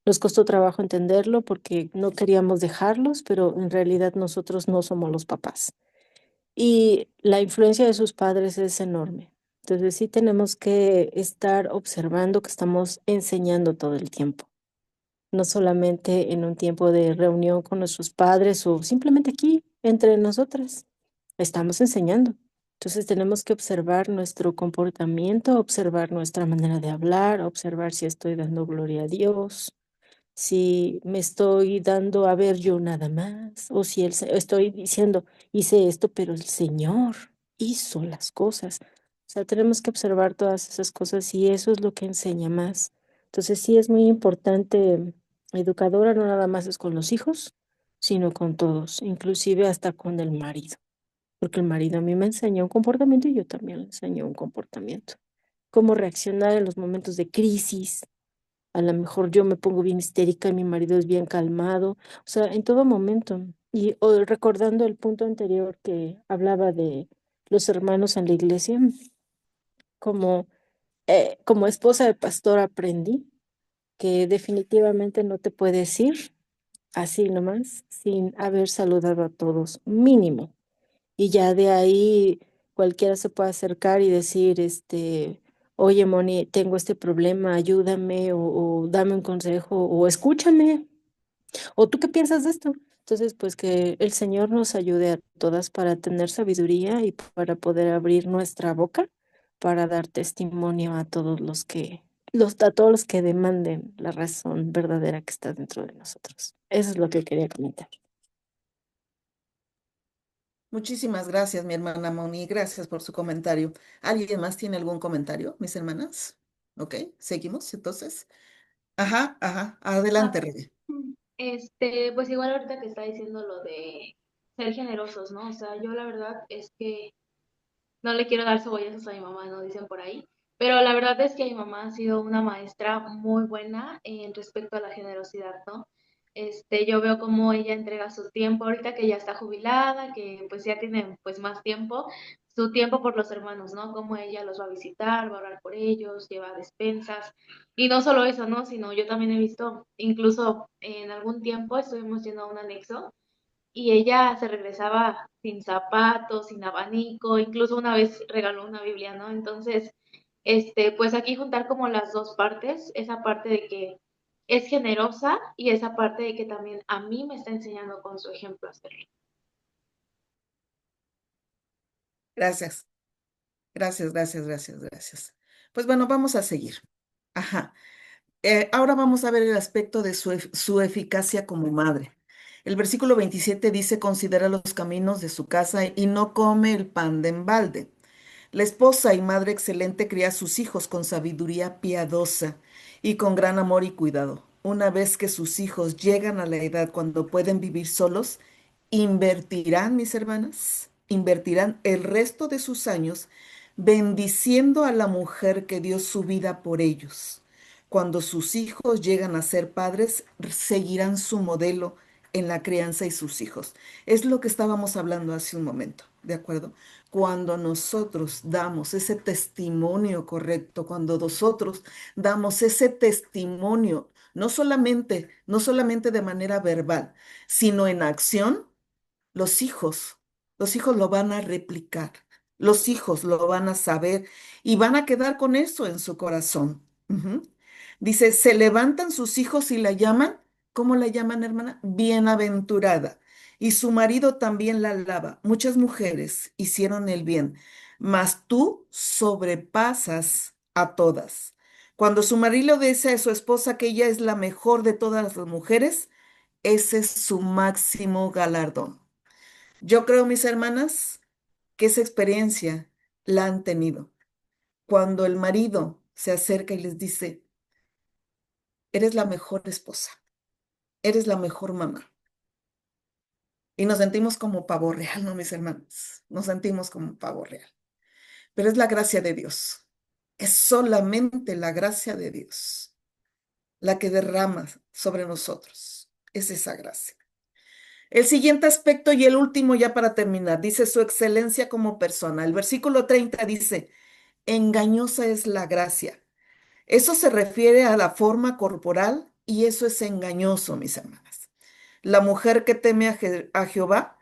Nos costó trabajo entenderlo porque no queríamos dejarlos, pero en realidad nosotros no somos los papás. Y la influencia de sus padres es enorme. Entonces sí tenemos que estar observando que estamos enseñando todo el tiempo, no solamente en un tiempo de reunión con nuestros padres o simplemente aquí entre nosotras. Estamos enseñando. Entonces tenemos que observar nuestro comportamiento, observar nuestra manera de hablar, observar si estoy dando gloria a Dios, si me estoy dando a ver yo nada más, o si estoy diciendo, hice esto, pero el Señor hizo las cosas. O sea, tenemos que observar todas esas cosas y eso es lo que enseña más. Entonces sí es muy importante, educadora no nada más es con los hijos, sino con todos, inclusive hasta con el marido, porque el marido a mí me enseñó un comportamiento y yo también le enseño un comportamiento. Cómo reaccionar en los momentos de crisis, a lo mejor yo me pongo bien histérica y mi marido es bien calmado, o sea, en todo momento. Y recordando el punto anterior que hablaba de los hermanos en la iglesia, como, como esposa de pastor aprendí que definitivamente no te puedes ir así nomás sin haber saludado a todos, mínimo. Y ya de ahí cualquiera se puede acercar y decir, oye, Moni, tengo este problema, ayúdame o dame un consejo o escúchame o tú qué piensas de esto. Entonces, pues que el Señor nos ayude a todas para tener sabiduría y para poder abrir nuestra boca para dar testimonio a todos a todos los que demanden la razón verdadera que está dentro de nosotros. Eso es lo que quería comentar. Muchísimas gracias, mi hermana Moni. Gracias por su comentario. ¿Alguien más tiene algún comentario, mis hermanas? Ok, seguimos entonces. Ajá, ajá. Adelante, Ah, Rebe. Pues igual ahorita que está diciendo lo de ser generosos, ¿no? O sea, yo la verdad es que no le quiero dar cebollazos a mi mamá, ¿no? Dicen por ahí. Pero la verdad es que mi mamá ha sido una maestra muy buena en respecto a la generosidad, ¿no? Yo veo cómo ella entrega su tiempo, ahorita que ya está jubilada, que pues ya tiene pues más tiempo, su tiempo por los hermanos, ¿no? Cómo ella los va a visitar, va a orar por ellos, lleva despensas. Y no solo eso, ¿no? Sino yo también he visto, incluso en algún tiempo estuvimos yendo a un anexo y ella se regresaba sin zapatos, sin abanico, incluso una vez regaló una Biblia, ¿no? Entonces, pues aquí juntar como las dos partes, esa parte de que es generosa y esa parte de que también a mí me está enseñando con su ejemplo a hacerlo. Gracias, gracias. Pues bueno, vamos a seguir. Ajá. Ahora vamos a ver el aspecto de su eficacia como madre. El versículo 27 dice, considera los caminos de su casa y no come el pan de embalde. La esposa y madre excelente cría a sus hijos con sabiduría piadosa y con gran amor y cuidado. Una vez que sus hijos llegan a la edad cuando pueden vivir solos, invertirán, mis hermanas, invertirán el resto de sus años bendiciendo a la mujer que dio su vida por ellos. Cuando sus hijos llegan a ser padres, seguirán su modelo en la crianza y sus hijos. Es lo que estábamos hablando hace un momento, ¿de acuerdo? Cuando nosotros damos ese testimonio correcto, cuando nosotros damos ese testimonio, no solamente de manera verbal, sino en acción, los hijos, los hijos lo van a replicar, los hijos lo van a saber y van a quedar con eso en su corazón. Ujú. Dice, se levantan sus hijos y la llaman, ¿cómo la llaman, hermana? Bienaventurada. Y su marido también la alaba. Muchas mujeres hicieron el bien, mas tú sobrepasas a todas. Cuando su marido dice a su esposa que ella es la mejor de todas las mujeres, ese es su máximo galardón. Yo creo, mis hermanas, que esa experiencia la han tenido. Cuando el marido se acerca y les dice, eres la mejor esposa, eres la mejor mamá. Y nos sentimos como pavo real, ¿no, mis hermanas? Nos sentimos como pavo real. Pero es la gracia de Dios. Es solamente la gracia de Dios la que derrama sobre nosotros. Es esa gracia. El siguiente aspecto y el último ya para terminar, dice su excelencia como persona. El versículo 30 dice, engañosa es la gracia. Eso se refiere a la forma corporal y eso es engañoso, mis hermanas. La mujer que teme a Jehová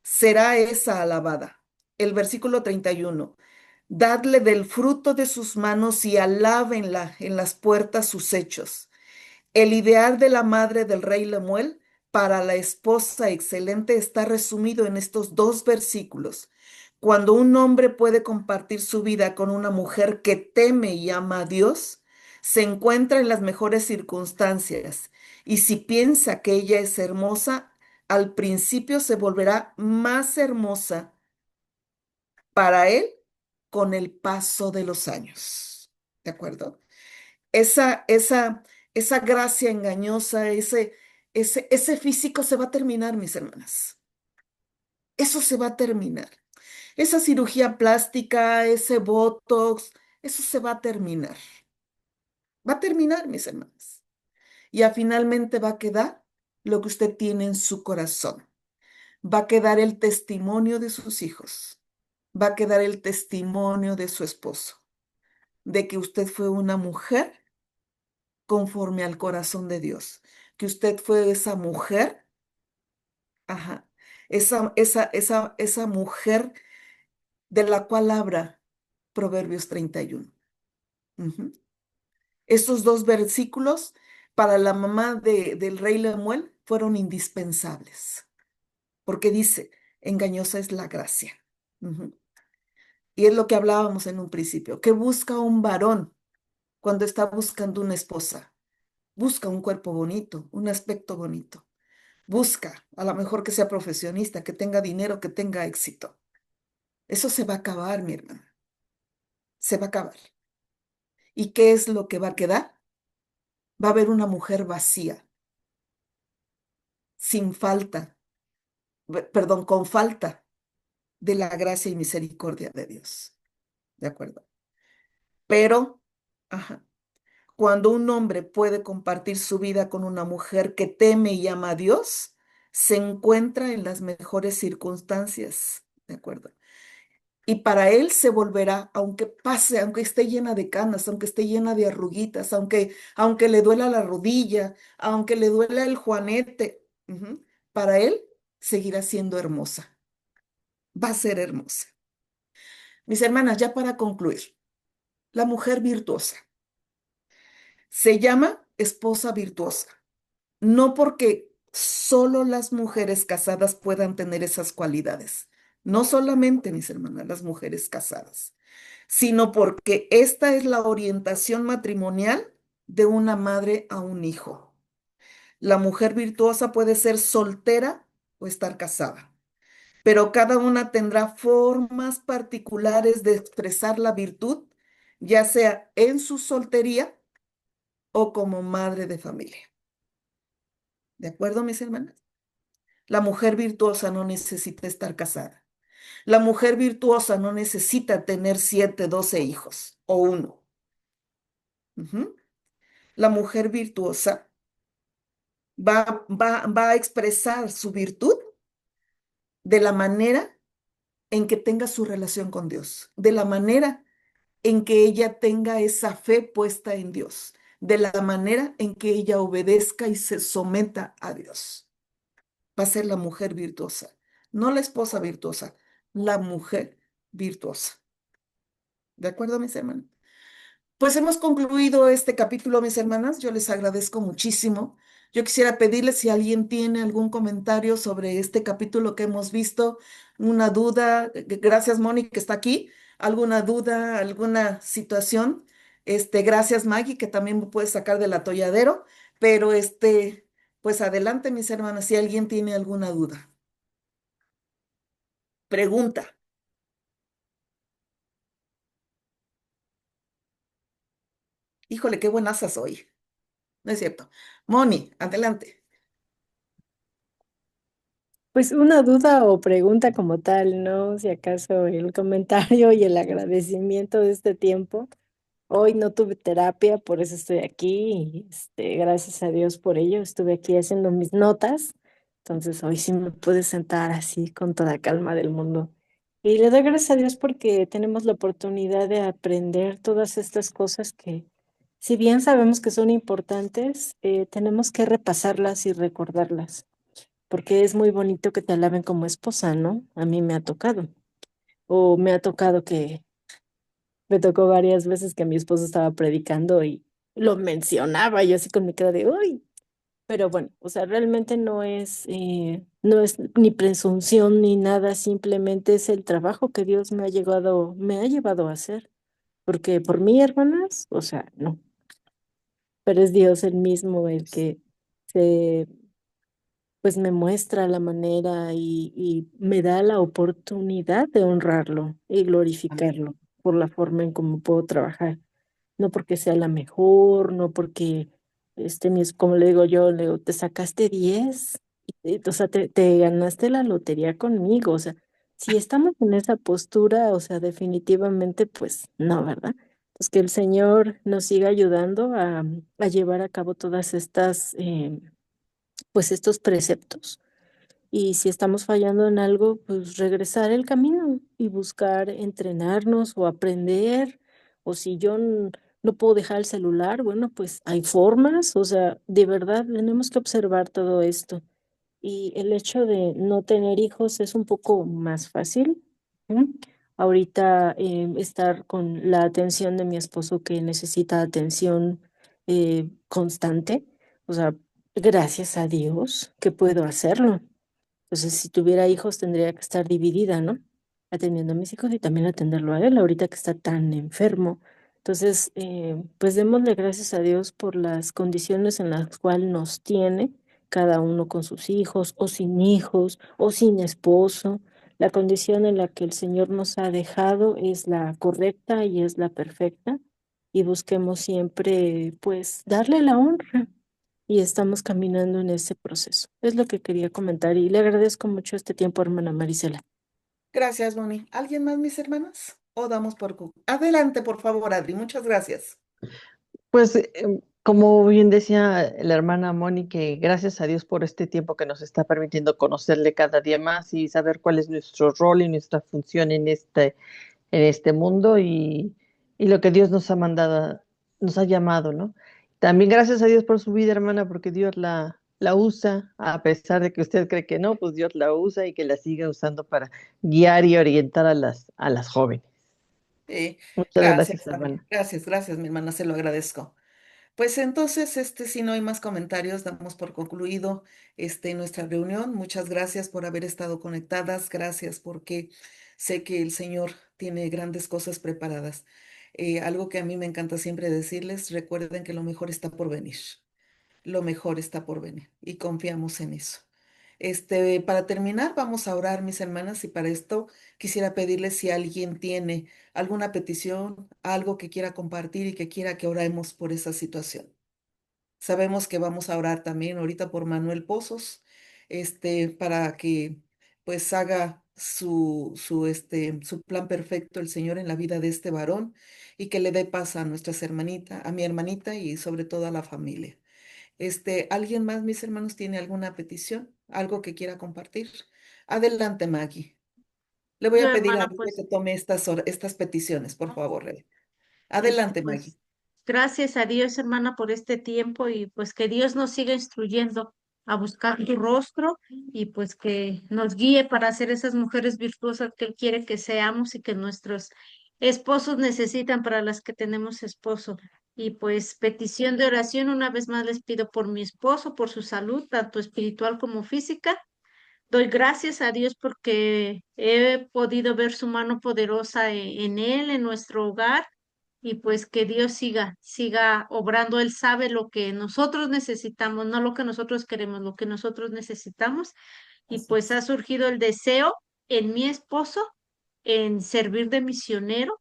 será esa alabada. El versículo 31. Dadle del fruto de sus manos y alábenla en las puertas sus hechos. El ideal de la madre del rey Lemuel para la esposa excelente está resumido en estos dos versículos. Cuando un hombre puede compartir su vida con una mujer que teme y ama a Dios, se encuentra en las mejores circunstancias. Y si piensa que ella es hermosa, al principio se volverá más hermosa para él con el paso de los años. ¿De acuerdo? esa, esa, esa gracia engañosa, ese físico se va a terminar, mis hermanas. Eso se va a terminar. Esa cirugía plástica, ese botox, eso se va a terminar. Va a terminar, mis hermanas. Y finalmente va a quedar lo que usted tiene en su corazón. Va a quedar el testimonio de sus hijos. Va a quedar el testimonio de su esposo, de que usted fue una mujer conforme al corazón de Dios, que usted fue esa mujer, ajá, esa mujer de la cual habla Proverbios 31. Ujú. Estos dos versículos para la mamá del rey Lemuel fueron indispensables, porque dice, engañosa es la gracia. Ujú. Y es lo que hablábamos en un principio, que busca un varón cuando está buscando una esposa. Busca un cuerpo bonito, un aspecto bonito. Busca, a lo mejor que sea profesionista, que tenga dinero, que tenga éxito. Eso se va a acabar, mi hermana. Se va a acabar. ¿Y qué es lo que va a quedar? Va a haber una mujer vacía. sin falta, perdón, con falta de la gracia y misericordia de Dios. ¿De acuerdo? Pero, ajá, cuando un hombre puede compartir su vida con una mujer que teme y ama a Dios, se encuentra en las mejores circunstancias. ¿De acuerdo? Y para él se volverá, aunque pase, aunque esté llena de canas, aunque esté llena de arruguitas, aunque le duela la rodilla, aunque le duela el juanete, para él seguirá siendo hermosa, va a ser hermosa. Mis hermanas, ya para concluir, la mujer virtuosa se llama esposa virtuosa, no porque solo las mujeres casadas puedan tener esas cualidades, no solamente, mis hermanas, las mujeres casadas, sino porque esta es la orientación matrimonial de una madre a un hijo. La mujer virtuosa puede ser soltera o estar casada, pero cada una tendrá formas particulares de expresar la virtud, ya sea en su soltería o como madre de familia. ¿De acuerdo, mis hermanas? La mujer virtuosa no necesita estar casada. La mujer virtuosa no necesita tener 7, 12 hijos o uno. Ujú. La mujer virtuosa va a expresar su virtud de la manera en que tenga su relación con Dios, de la manera en que ella tenga esa fe puesta en Dios, de la manera en que ella obedezca y se someta a Dios. Va a ser la mujer virtuosa, no la esposa virtuosa, la mujer virtuosa. ¿De acuerdo, mis hermanos? Pues hemos concluido este capítulo, mis hermanas. Yo les agradezco muchísimo. Yo quisiera pedirles si alguien tiene algún comentario sobre este capítulo que hemos visto, una duda. Gracias, Moni, que está aquí. ¿Alguna duda, alguna situación? Gracias, Maggie, que también me puede sacar del atolladero. Pero pues adelante, mis hermanas, si alguien tiene alguna duda. Pregunta. Híjole, qué buenaza soy. No es cierto. Moni, adelante. Pues una duda o pregunta como tal, ¿no? Si acaso el comentario y el agradecimiento de este tiempo. Hoy no tuve terapia, por eso estoy aquí y gracias a Dios por ello. Estuve aquí haciendo mis notas, entonces hoy sí me pude sentar así con toda calma del mundo. Y le doy gracias a Dios porque tenemos la oportunidad de aprender todas estas cosas que, si bien sabemos que son importantes, tenemos que repasarlas y recordarlas, porque es muy bonito que te alaben como esposa, ¿no? A mí me ha tocado, o me ha tocado que me tocó varias veces que mi esposo estaba predicando y lo mencionaba, yo así con mi cara de, uy, pero bueno, o sea, realmente no es ni presunción ni nada, simplemente es el trabajo que Dios me ha llevado a hacer, porque por mí, hermanas, o sea, no, pero es Dios el mismo el que se, pues me muestra la manera y me da la oportunidad de honrarlo y glorificarlo por la forma en cómo puedo trabajar. No porque sea la mejor, no porque, como le digo yo, le digo, te sacaste 10 o sea, te ganaste la lotería conmigo, o sea, si estamos en esa postura, o sea, definitivamente, pues no, ¿verdad? Pues que el Señor nos siga ayudando a llevar a cabo todas estas, pues estos preceptos. Y si estamos fallando en algo, pues regresar el camino y buscar entrenarnos o aprender. O si yo no puedo dejar el celular, bueno, pues hay formas. O sea, de verdad tenemos que observar todo esto. Y el hecho de no tener hijos es un poco más fácil. ¿M? Ahorita estar con la atención de mi esposo que necesita atención constante. O sea, gracias a Dios que puedo hacerlo. Entonces, si tuviera hijos, tendría que estar dividida, ¿no? Atendiendo a mis hijos y también atenderlo a él, ahorita que está tan enfermo. Entonces, pues démosle gracias a Dios por las condiciones en las cuales nos tiene, cada uno con sus hijos, o sin hijos, o sin esposo. La condición en la que el Señor nos ha dejado es la correcta y es la perfecta. Y busquemos siempre, pues, darle la honra y estamos caminando en ese proceso. Es lo que quería comentar y le agradezco mucho este tiempo, hermana Marisela. Gracias, Moni. ¿Alguien más, mis hermanas? ¿O damos por adelante, por favor, Adri? Muchas gracias. Pues como bien decía la hermana Moni, que gracias a Dios por este tiempo que nos está permitiendo conocerle cada día más y saber cuál es nuestro rol y nuestra función en este mundo y lo que Dios nos ha mandado, nos ha llamado, ¿no? También gracias a Dios por su vida, hermana, porque Dios la usa, a pesar de que usted cree que no, pues Dios la usa y que la siga usando para guiar y orientar a las jóvenes. Eh, Muchas gracias, gracias, Adri. hermana. Gracias, gracias, mi hermana, se lo agradezco. Pues entonces, si no hay más comentarios, damos por concluido nuestra reunión. Muchas gracias por haber estado conectadas. Gracias porque sé que el Señor tiene grandes cosas preparadas. Algo que a mí me encanta siempre decirles, recuerden que lo mejor está por venir. Lo mejor está por venir y confiamos en eso. Para terminar, vamos a orar, mis hermanas, y para esto quisiera pedirles si alguien tiene alguna petición, algo que quiera compartir y que quiera que oremos por esa situación. Sabemos que vamos a orar también ahorita por Manuel Pozos, para que pues haga su plan perfecto el Señor en la vida de este varón y que le dé paz a nuestras hermanitas, a mi hermanita y sobre todo a la familia. ¿Alguien más, mis hermanos, tiene alguna petición? ¿Algo que quiera compartir? Adelante, Maggie. Le voy Yo, a pedir a hermana, Dios pues que tome estas peticiones, por favor. Adelante, Maggie. Pues gracias a Dios, hermana, por este tiempo y pues que Dios nos siga instruyendo a buscar tu rostro y pues que nos guíe para ser esas mujeres virtuosas que Él quiere que seamos y que nuestros esposos necesitan para las que tenemos esposo. Y pues petición de oración, una vez más les pido por mi esposo, por su salud, tanto espiritual como física. Doy gracias a Dios porque he podido ver su mano poderosa en él, en nuestro hogar, y pues que Dios siga obrando. Él sabe lo que nosotros necesitamos, no lo que nosotros queremos, lo que nosotros necesitamos. Y Así pues es. ha surgido el deseo en mi esposo en servir de misionero.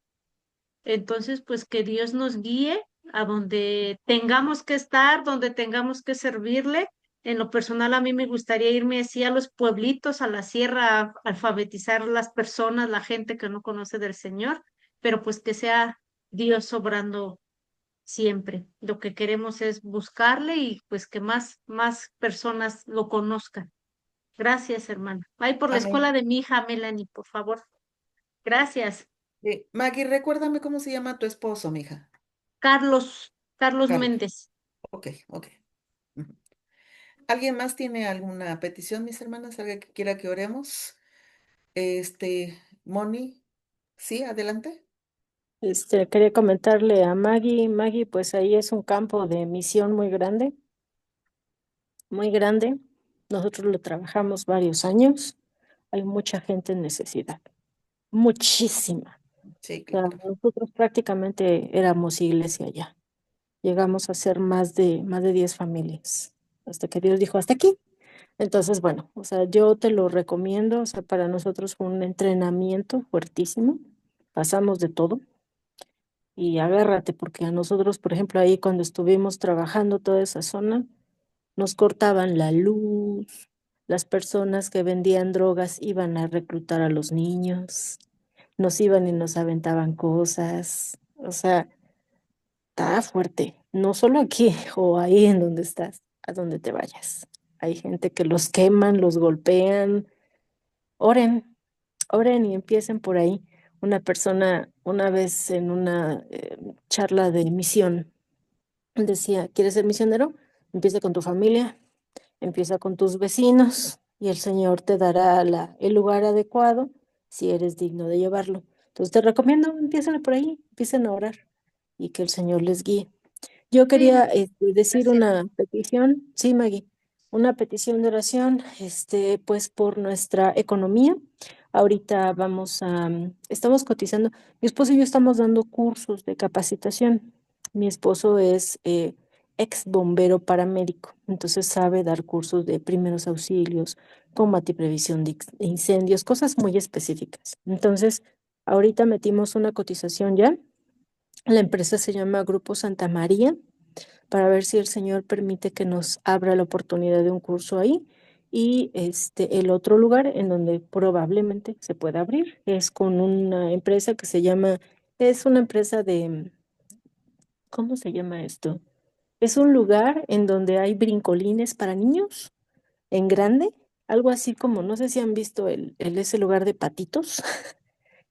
Entonces, pues que Dios nos guíe a donde tengamos que estar, donde tengamos que servirle. En lo personal, a mí me gustaría irme así a los pueblitos, a la sierra, a alfabetizar a las personas, la gente que no conoce del Señor, pero pues que sea Dios obrando siempre. Lo que queremos es buscarle y pues que más personas lo conozcan. Gracias, hermana. Ay, por la escuela Amén. de mi hija Melanie, por favor. Gracias. Maggie, recuérdame cómo se llama tu esposo, mija. Carlos Carlos. Méndez. Ok, ok. Ujú. ¿Alguien más tiene alguna petición, mis hermanas? ¿Alguien que quiera que oremos? Moni, sí, adelante. Quería comentarle a Maggie, Maggie, pues ahí es un campo de misión muy grande, muy grande. Nosotros lo trabajamos varios años. Hay mucha gente en necesidad, muchísima. Sí, O sea, claro. nosotros prácticamente éramos iglesia ya. Llegamos a ser más de 10 familias, hasta que Dios dijo, hasta aquí. Entonces, bueno, o sea, yo te lo recomiendo, o sea, para nosotros fue un entrenamiento fuertísimo, pasamos de todo y agárrate, porque a nosotros, por ejemplo, ahí cuando estuvimos trabajando toda esa zona, nos cortaban la luz, las personas que vendían drogas iban a reclutar a los niños, nos iban y nos aventaban cosas, o sea, está fuerte, no solo aquí o ahí en donde estás, a donde te vayas. Hay gente que los queman, los golpean. Oren, oren y empiecen por ahí. Una persona una vez en una charla de misión decía, ¿quieres ser misionero? Empieza con tu familia, empieza con tus vecinos y el Señor te dará el lugar adecuado si eres digno de llevarlo. Entonces te recomiendo, empiecen por ahí, empiecen a orar y que el Señor les guíe. Yo Sí, quería decir gracias. una petición, sí, Maggie, una petición de oración, pues por nuestra economía. Ahorita estamos cotizando. Mi esposo y yo estamos dando cursos de capacitación. Mi esposo es ex bombero paramédico, entonces sabe dar cursos de primeros auxilios, combate y previsión de incendios, cosas muy específicas. Entonces, ahorita metimos una cotización ya. La empresa se llama Grupo Santa María para ver si el Señor permite que nos abra la oportunidad de un curso ahí. Y el otro lugar en donde probablemente se pueda abrir es con una empresa que se llama, es una empresa de, ¿cómo se llama esto? Es un lugar en donde hay brincolines para niños en grande, algo así como, no sé si han visto ese lugar de patitos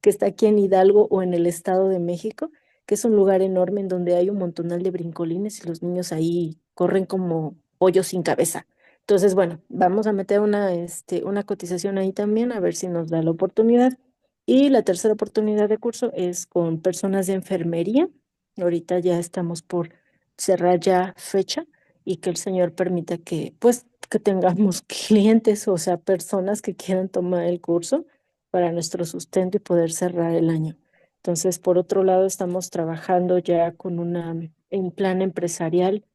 que está aquí en Hidalgo o en el Estado de México, que es un lugar enorme en donde hay un montonal de brincolines y los niños ahí corren como pollos sin cabeza. Entonces, bueno, vamos a meter una cotización ahí también a ver si nos da la oportunidad. Y la tercera oportunidad de curso es con personas de enfermería. Ahorita ya estamos por cerrar ya fecha y que el Señor permita que, pues, que tengamos clientes, o sea, personas que quieran tomar el curso para nuestro sustento y poder cerrar el año. Entonces, por otro lado, estamos trabajando ya con en plan empresarial.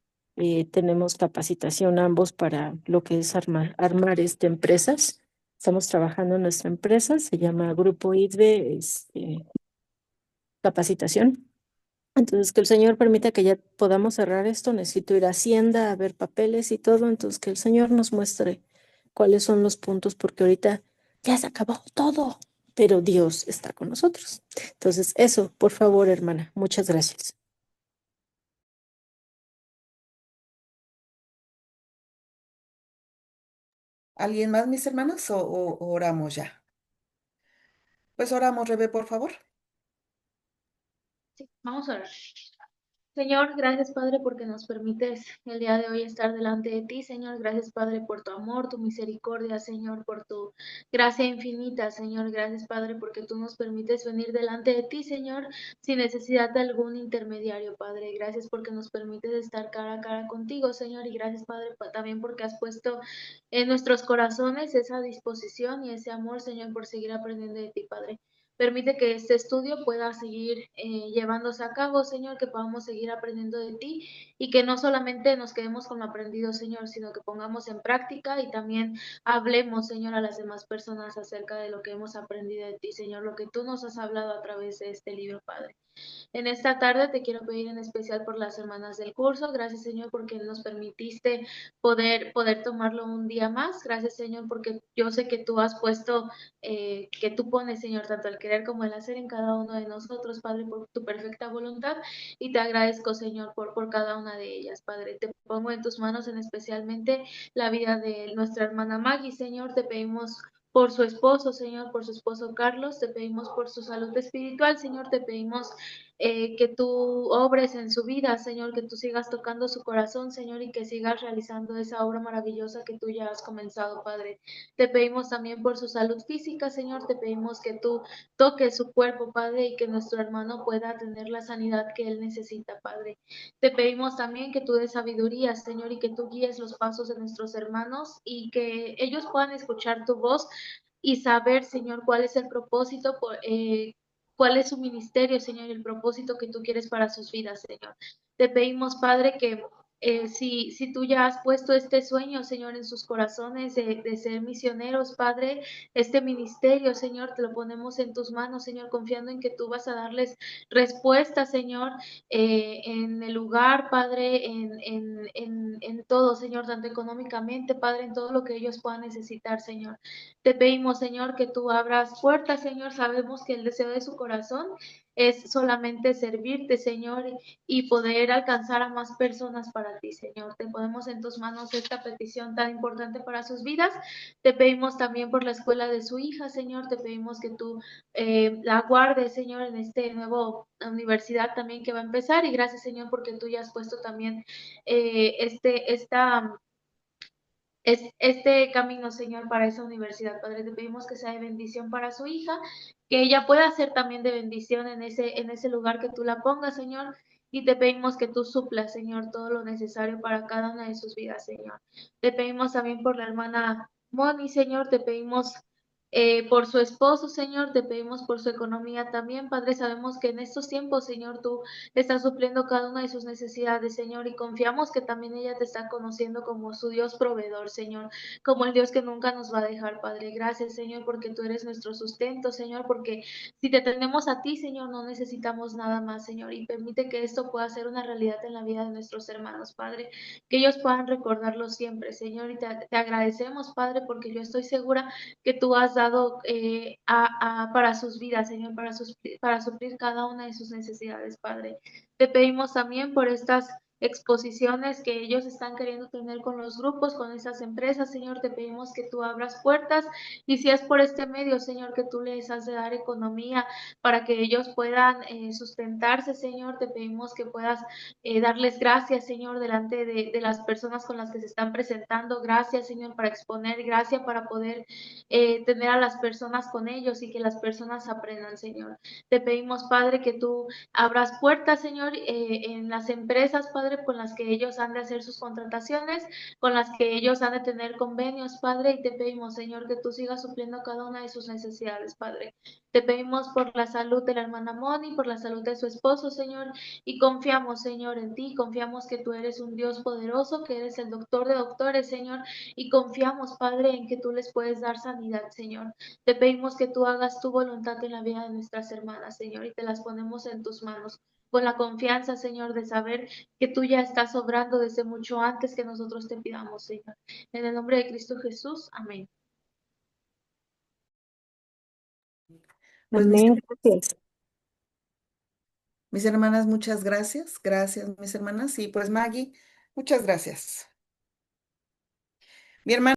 Tenemos capacitación ambos para lo que es armar empresas. Estamos trabajando en nuestra empresa, se llama Grupo IDVE, capacitación. Entonces, que el Señor permita que ya podamos cerrar esto. Necesito ir a Hacienda a ver papeles y todo. Entonces, que el Señor nos muestre cuáles son los puntos, porque ahorita ya se acabó todo, pero Dios está con nosotros. Entonces, eso, por favor, hermana. Muchas gracias. ¿Alguien más, mis hermanas, o oramos ya? Pues oramos, Rebe, por favor. Sí, vamos a orar. Señor, gracias Padre porque nos permites el día de hoy estar delante de ti, Señor. Gracias Padre por tu amor, tu misericordia, Señor, por tu gracia infinita, Señor. Gracias Padre porque tú nos permites venir delante de ti, Señor, sin necesidad de algún intermediario, Padre. Gracias porque nos permites estar cara a cara contigo, Señor. Y gracias Padre también porque has puesto en nuestros corazones esa disposición y ese amor, Señor, por seguir aprendiendo de ti, Padre. Permite que este estudio pueda seguir llevándose a cabo, Señor, que podamos seguir aprendiendo de ti y que no solamente nos quedemos con lo aprendido, Señor, sino que pongamos en práctica y también hablemos, Señor, a las demás personas acerca de lo que hemos aprendido de ti, Señor, lo que tú nos has hablado a través de este libro, Padre. En esta tarde te quiero pedir en especial por las hermanas del curso. Gracias, Señor, porque nos permitiste poder tomarlo un día más. Gracias, Señor, porque yo sé que tú has puesto, que tú pones, Señor, tanto el querer como el hacer en cada uno de nosotros, Padre, por tu perfecta voluntad. Y te agradezco, Señor, por cada una de ellas, Padre. Te pongo en tus manos en especialmente la vida de nuestra hermana Maggie, Señor. Te pedimos por su esposo, Señor, por su esposo Carlos, te pedimos por su salud espiritual, Señor, te pedimos que tú obres en su vida, Señor, que tú sigas tocando su corazón, Señor, y que sigas realizando esa obra maravillosa que tú ya has comenzado, Padre. Te pedimos también por su salud física, Señor, te pedimos que tú toques su cuerpo, Padre, y que nuestro hermano pueda tener la sanidad que él necesita, Padre. Te pedimos también que tú des sabiduría, Señor, y que tú guíes los pasos de nuestros hermanos y que ellos puedan escuchar tu voz y saber, Señor, cuál es el propósito, cuál es su ministerio, Señor, y el propósito que tú quieres para sus vidas, Señor. Te pedimos, Padre, que si tú ya has puesto este sueño, Señor, en sus corazones de ser misioneros, Padre, este ministerio, Señor, te lo ponemos en tus manos, Señor, confiando en que tú vas a darles respuesta, Señor, en el lugar, Padre, en todo, Señor, tanto económicamente, Padre, en todo lo que ellos puedan necesitar, Señor. Te pedimos, Señor, que tú abras puertas, Señor. Sabemos que el deseo de su corazón es solamente servirte, Señor, y poder alcanzar a más personas para ti, Señor. Te ponemos en tus manos esta petición tan importante para sus vidas. Te pedimos también por la escuela de su hija, Señor. Te pedimos que tú la guardes, Señor, en este nuevo universidad también que va a empezar. Y gracias, Señor, porque tú ya has puesto también este camino, Señor, para esa universidad. Padre, te pedimos que sea de bendición para su hija, que ella pueda ser también de bendición en ese lugar que tú la pongas, Señor. Y te pedimos que tú suplas, Señor, todo lo necesario para cada una de sus vidas, Señor. Te pedimos también por la hermana Moni, Señor. Te pedimos por su esposo, Señor, te pedimos por su economía también, Padre. Sabemos que en estos tiempos, Señor, tú estás supliendo cada una de sus necesidades, Señor, y confiamos que también ella te está conociendo como su Dios proveedor, Señor, como el Dios que nunca nos va a dejar, Padre. Gracias, Señor, porque tú eres nuestro sustento, Señor, porque si te tenemos a ti, Señor, no necesitamos nada más, Señor, y permite que esto pueda ser una realidad en la vida de nuestros hermanos, Padre, que ellos puedan recordarlo siempre, Señor, y te agradecemos, Padre, porque yo estoy segura que tú has dado para sus vidas, Señor, para suplir cada una de sus necesidades, Padre. Te pedimos también por estas exposiciones que ellos están queriendo tener con los grupos, con esas empresas, Señor, te pedimos que tú abras puertas y si es por este medio, Señor, que tú les has de dar economía para que ellos puedan sustentarse, Señor, te pedimos que puedas darles gracias, Señor, delante de las personas con las que se están presentando, gracias, Señor, para exponer, gracias para poder tener a las personas con ellos y que las personas aprendan, Señor. Te pedimos, Padre, que tú abras puertas, Señor, en las empresas, Padre, con las que ellos han de hacer sus contrataciones, con las que ellos han de tener convenios, Padre, y te pedimos, Señor, que tú sigas supliendo cada una de sus necesidades, Padre. Te pedimos por la salud de la hermana Moni, por la salud de su esposo, Señor, y confiamos, Señor, en ti, confiamos que tú eres un Dios poderoso, que eres el doctor de doctores, Señor, y confiamos, Padre, en que tú les puedes dar sanidad, Señor. Te pedimos que tú hagas tu voluntad en la vida de nuestras hermanas, Señor, y te las ponemos en tus manos. Con la confianza, Señor, de saber que tú ya estás obrando desde mucho antes que nosotros te pidamos, Señor. En el nombre de Cristo Jesús, amén. Pues Amén. Gracias. mis hermanas, muchas gracias. Gracias, mis hermanas. Y pues Maggie, muchas gracias. Mi hermana.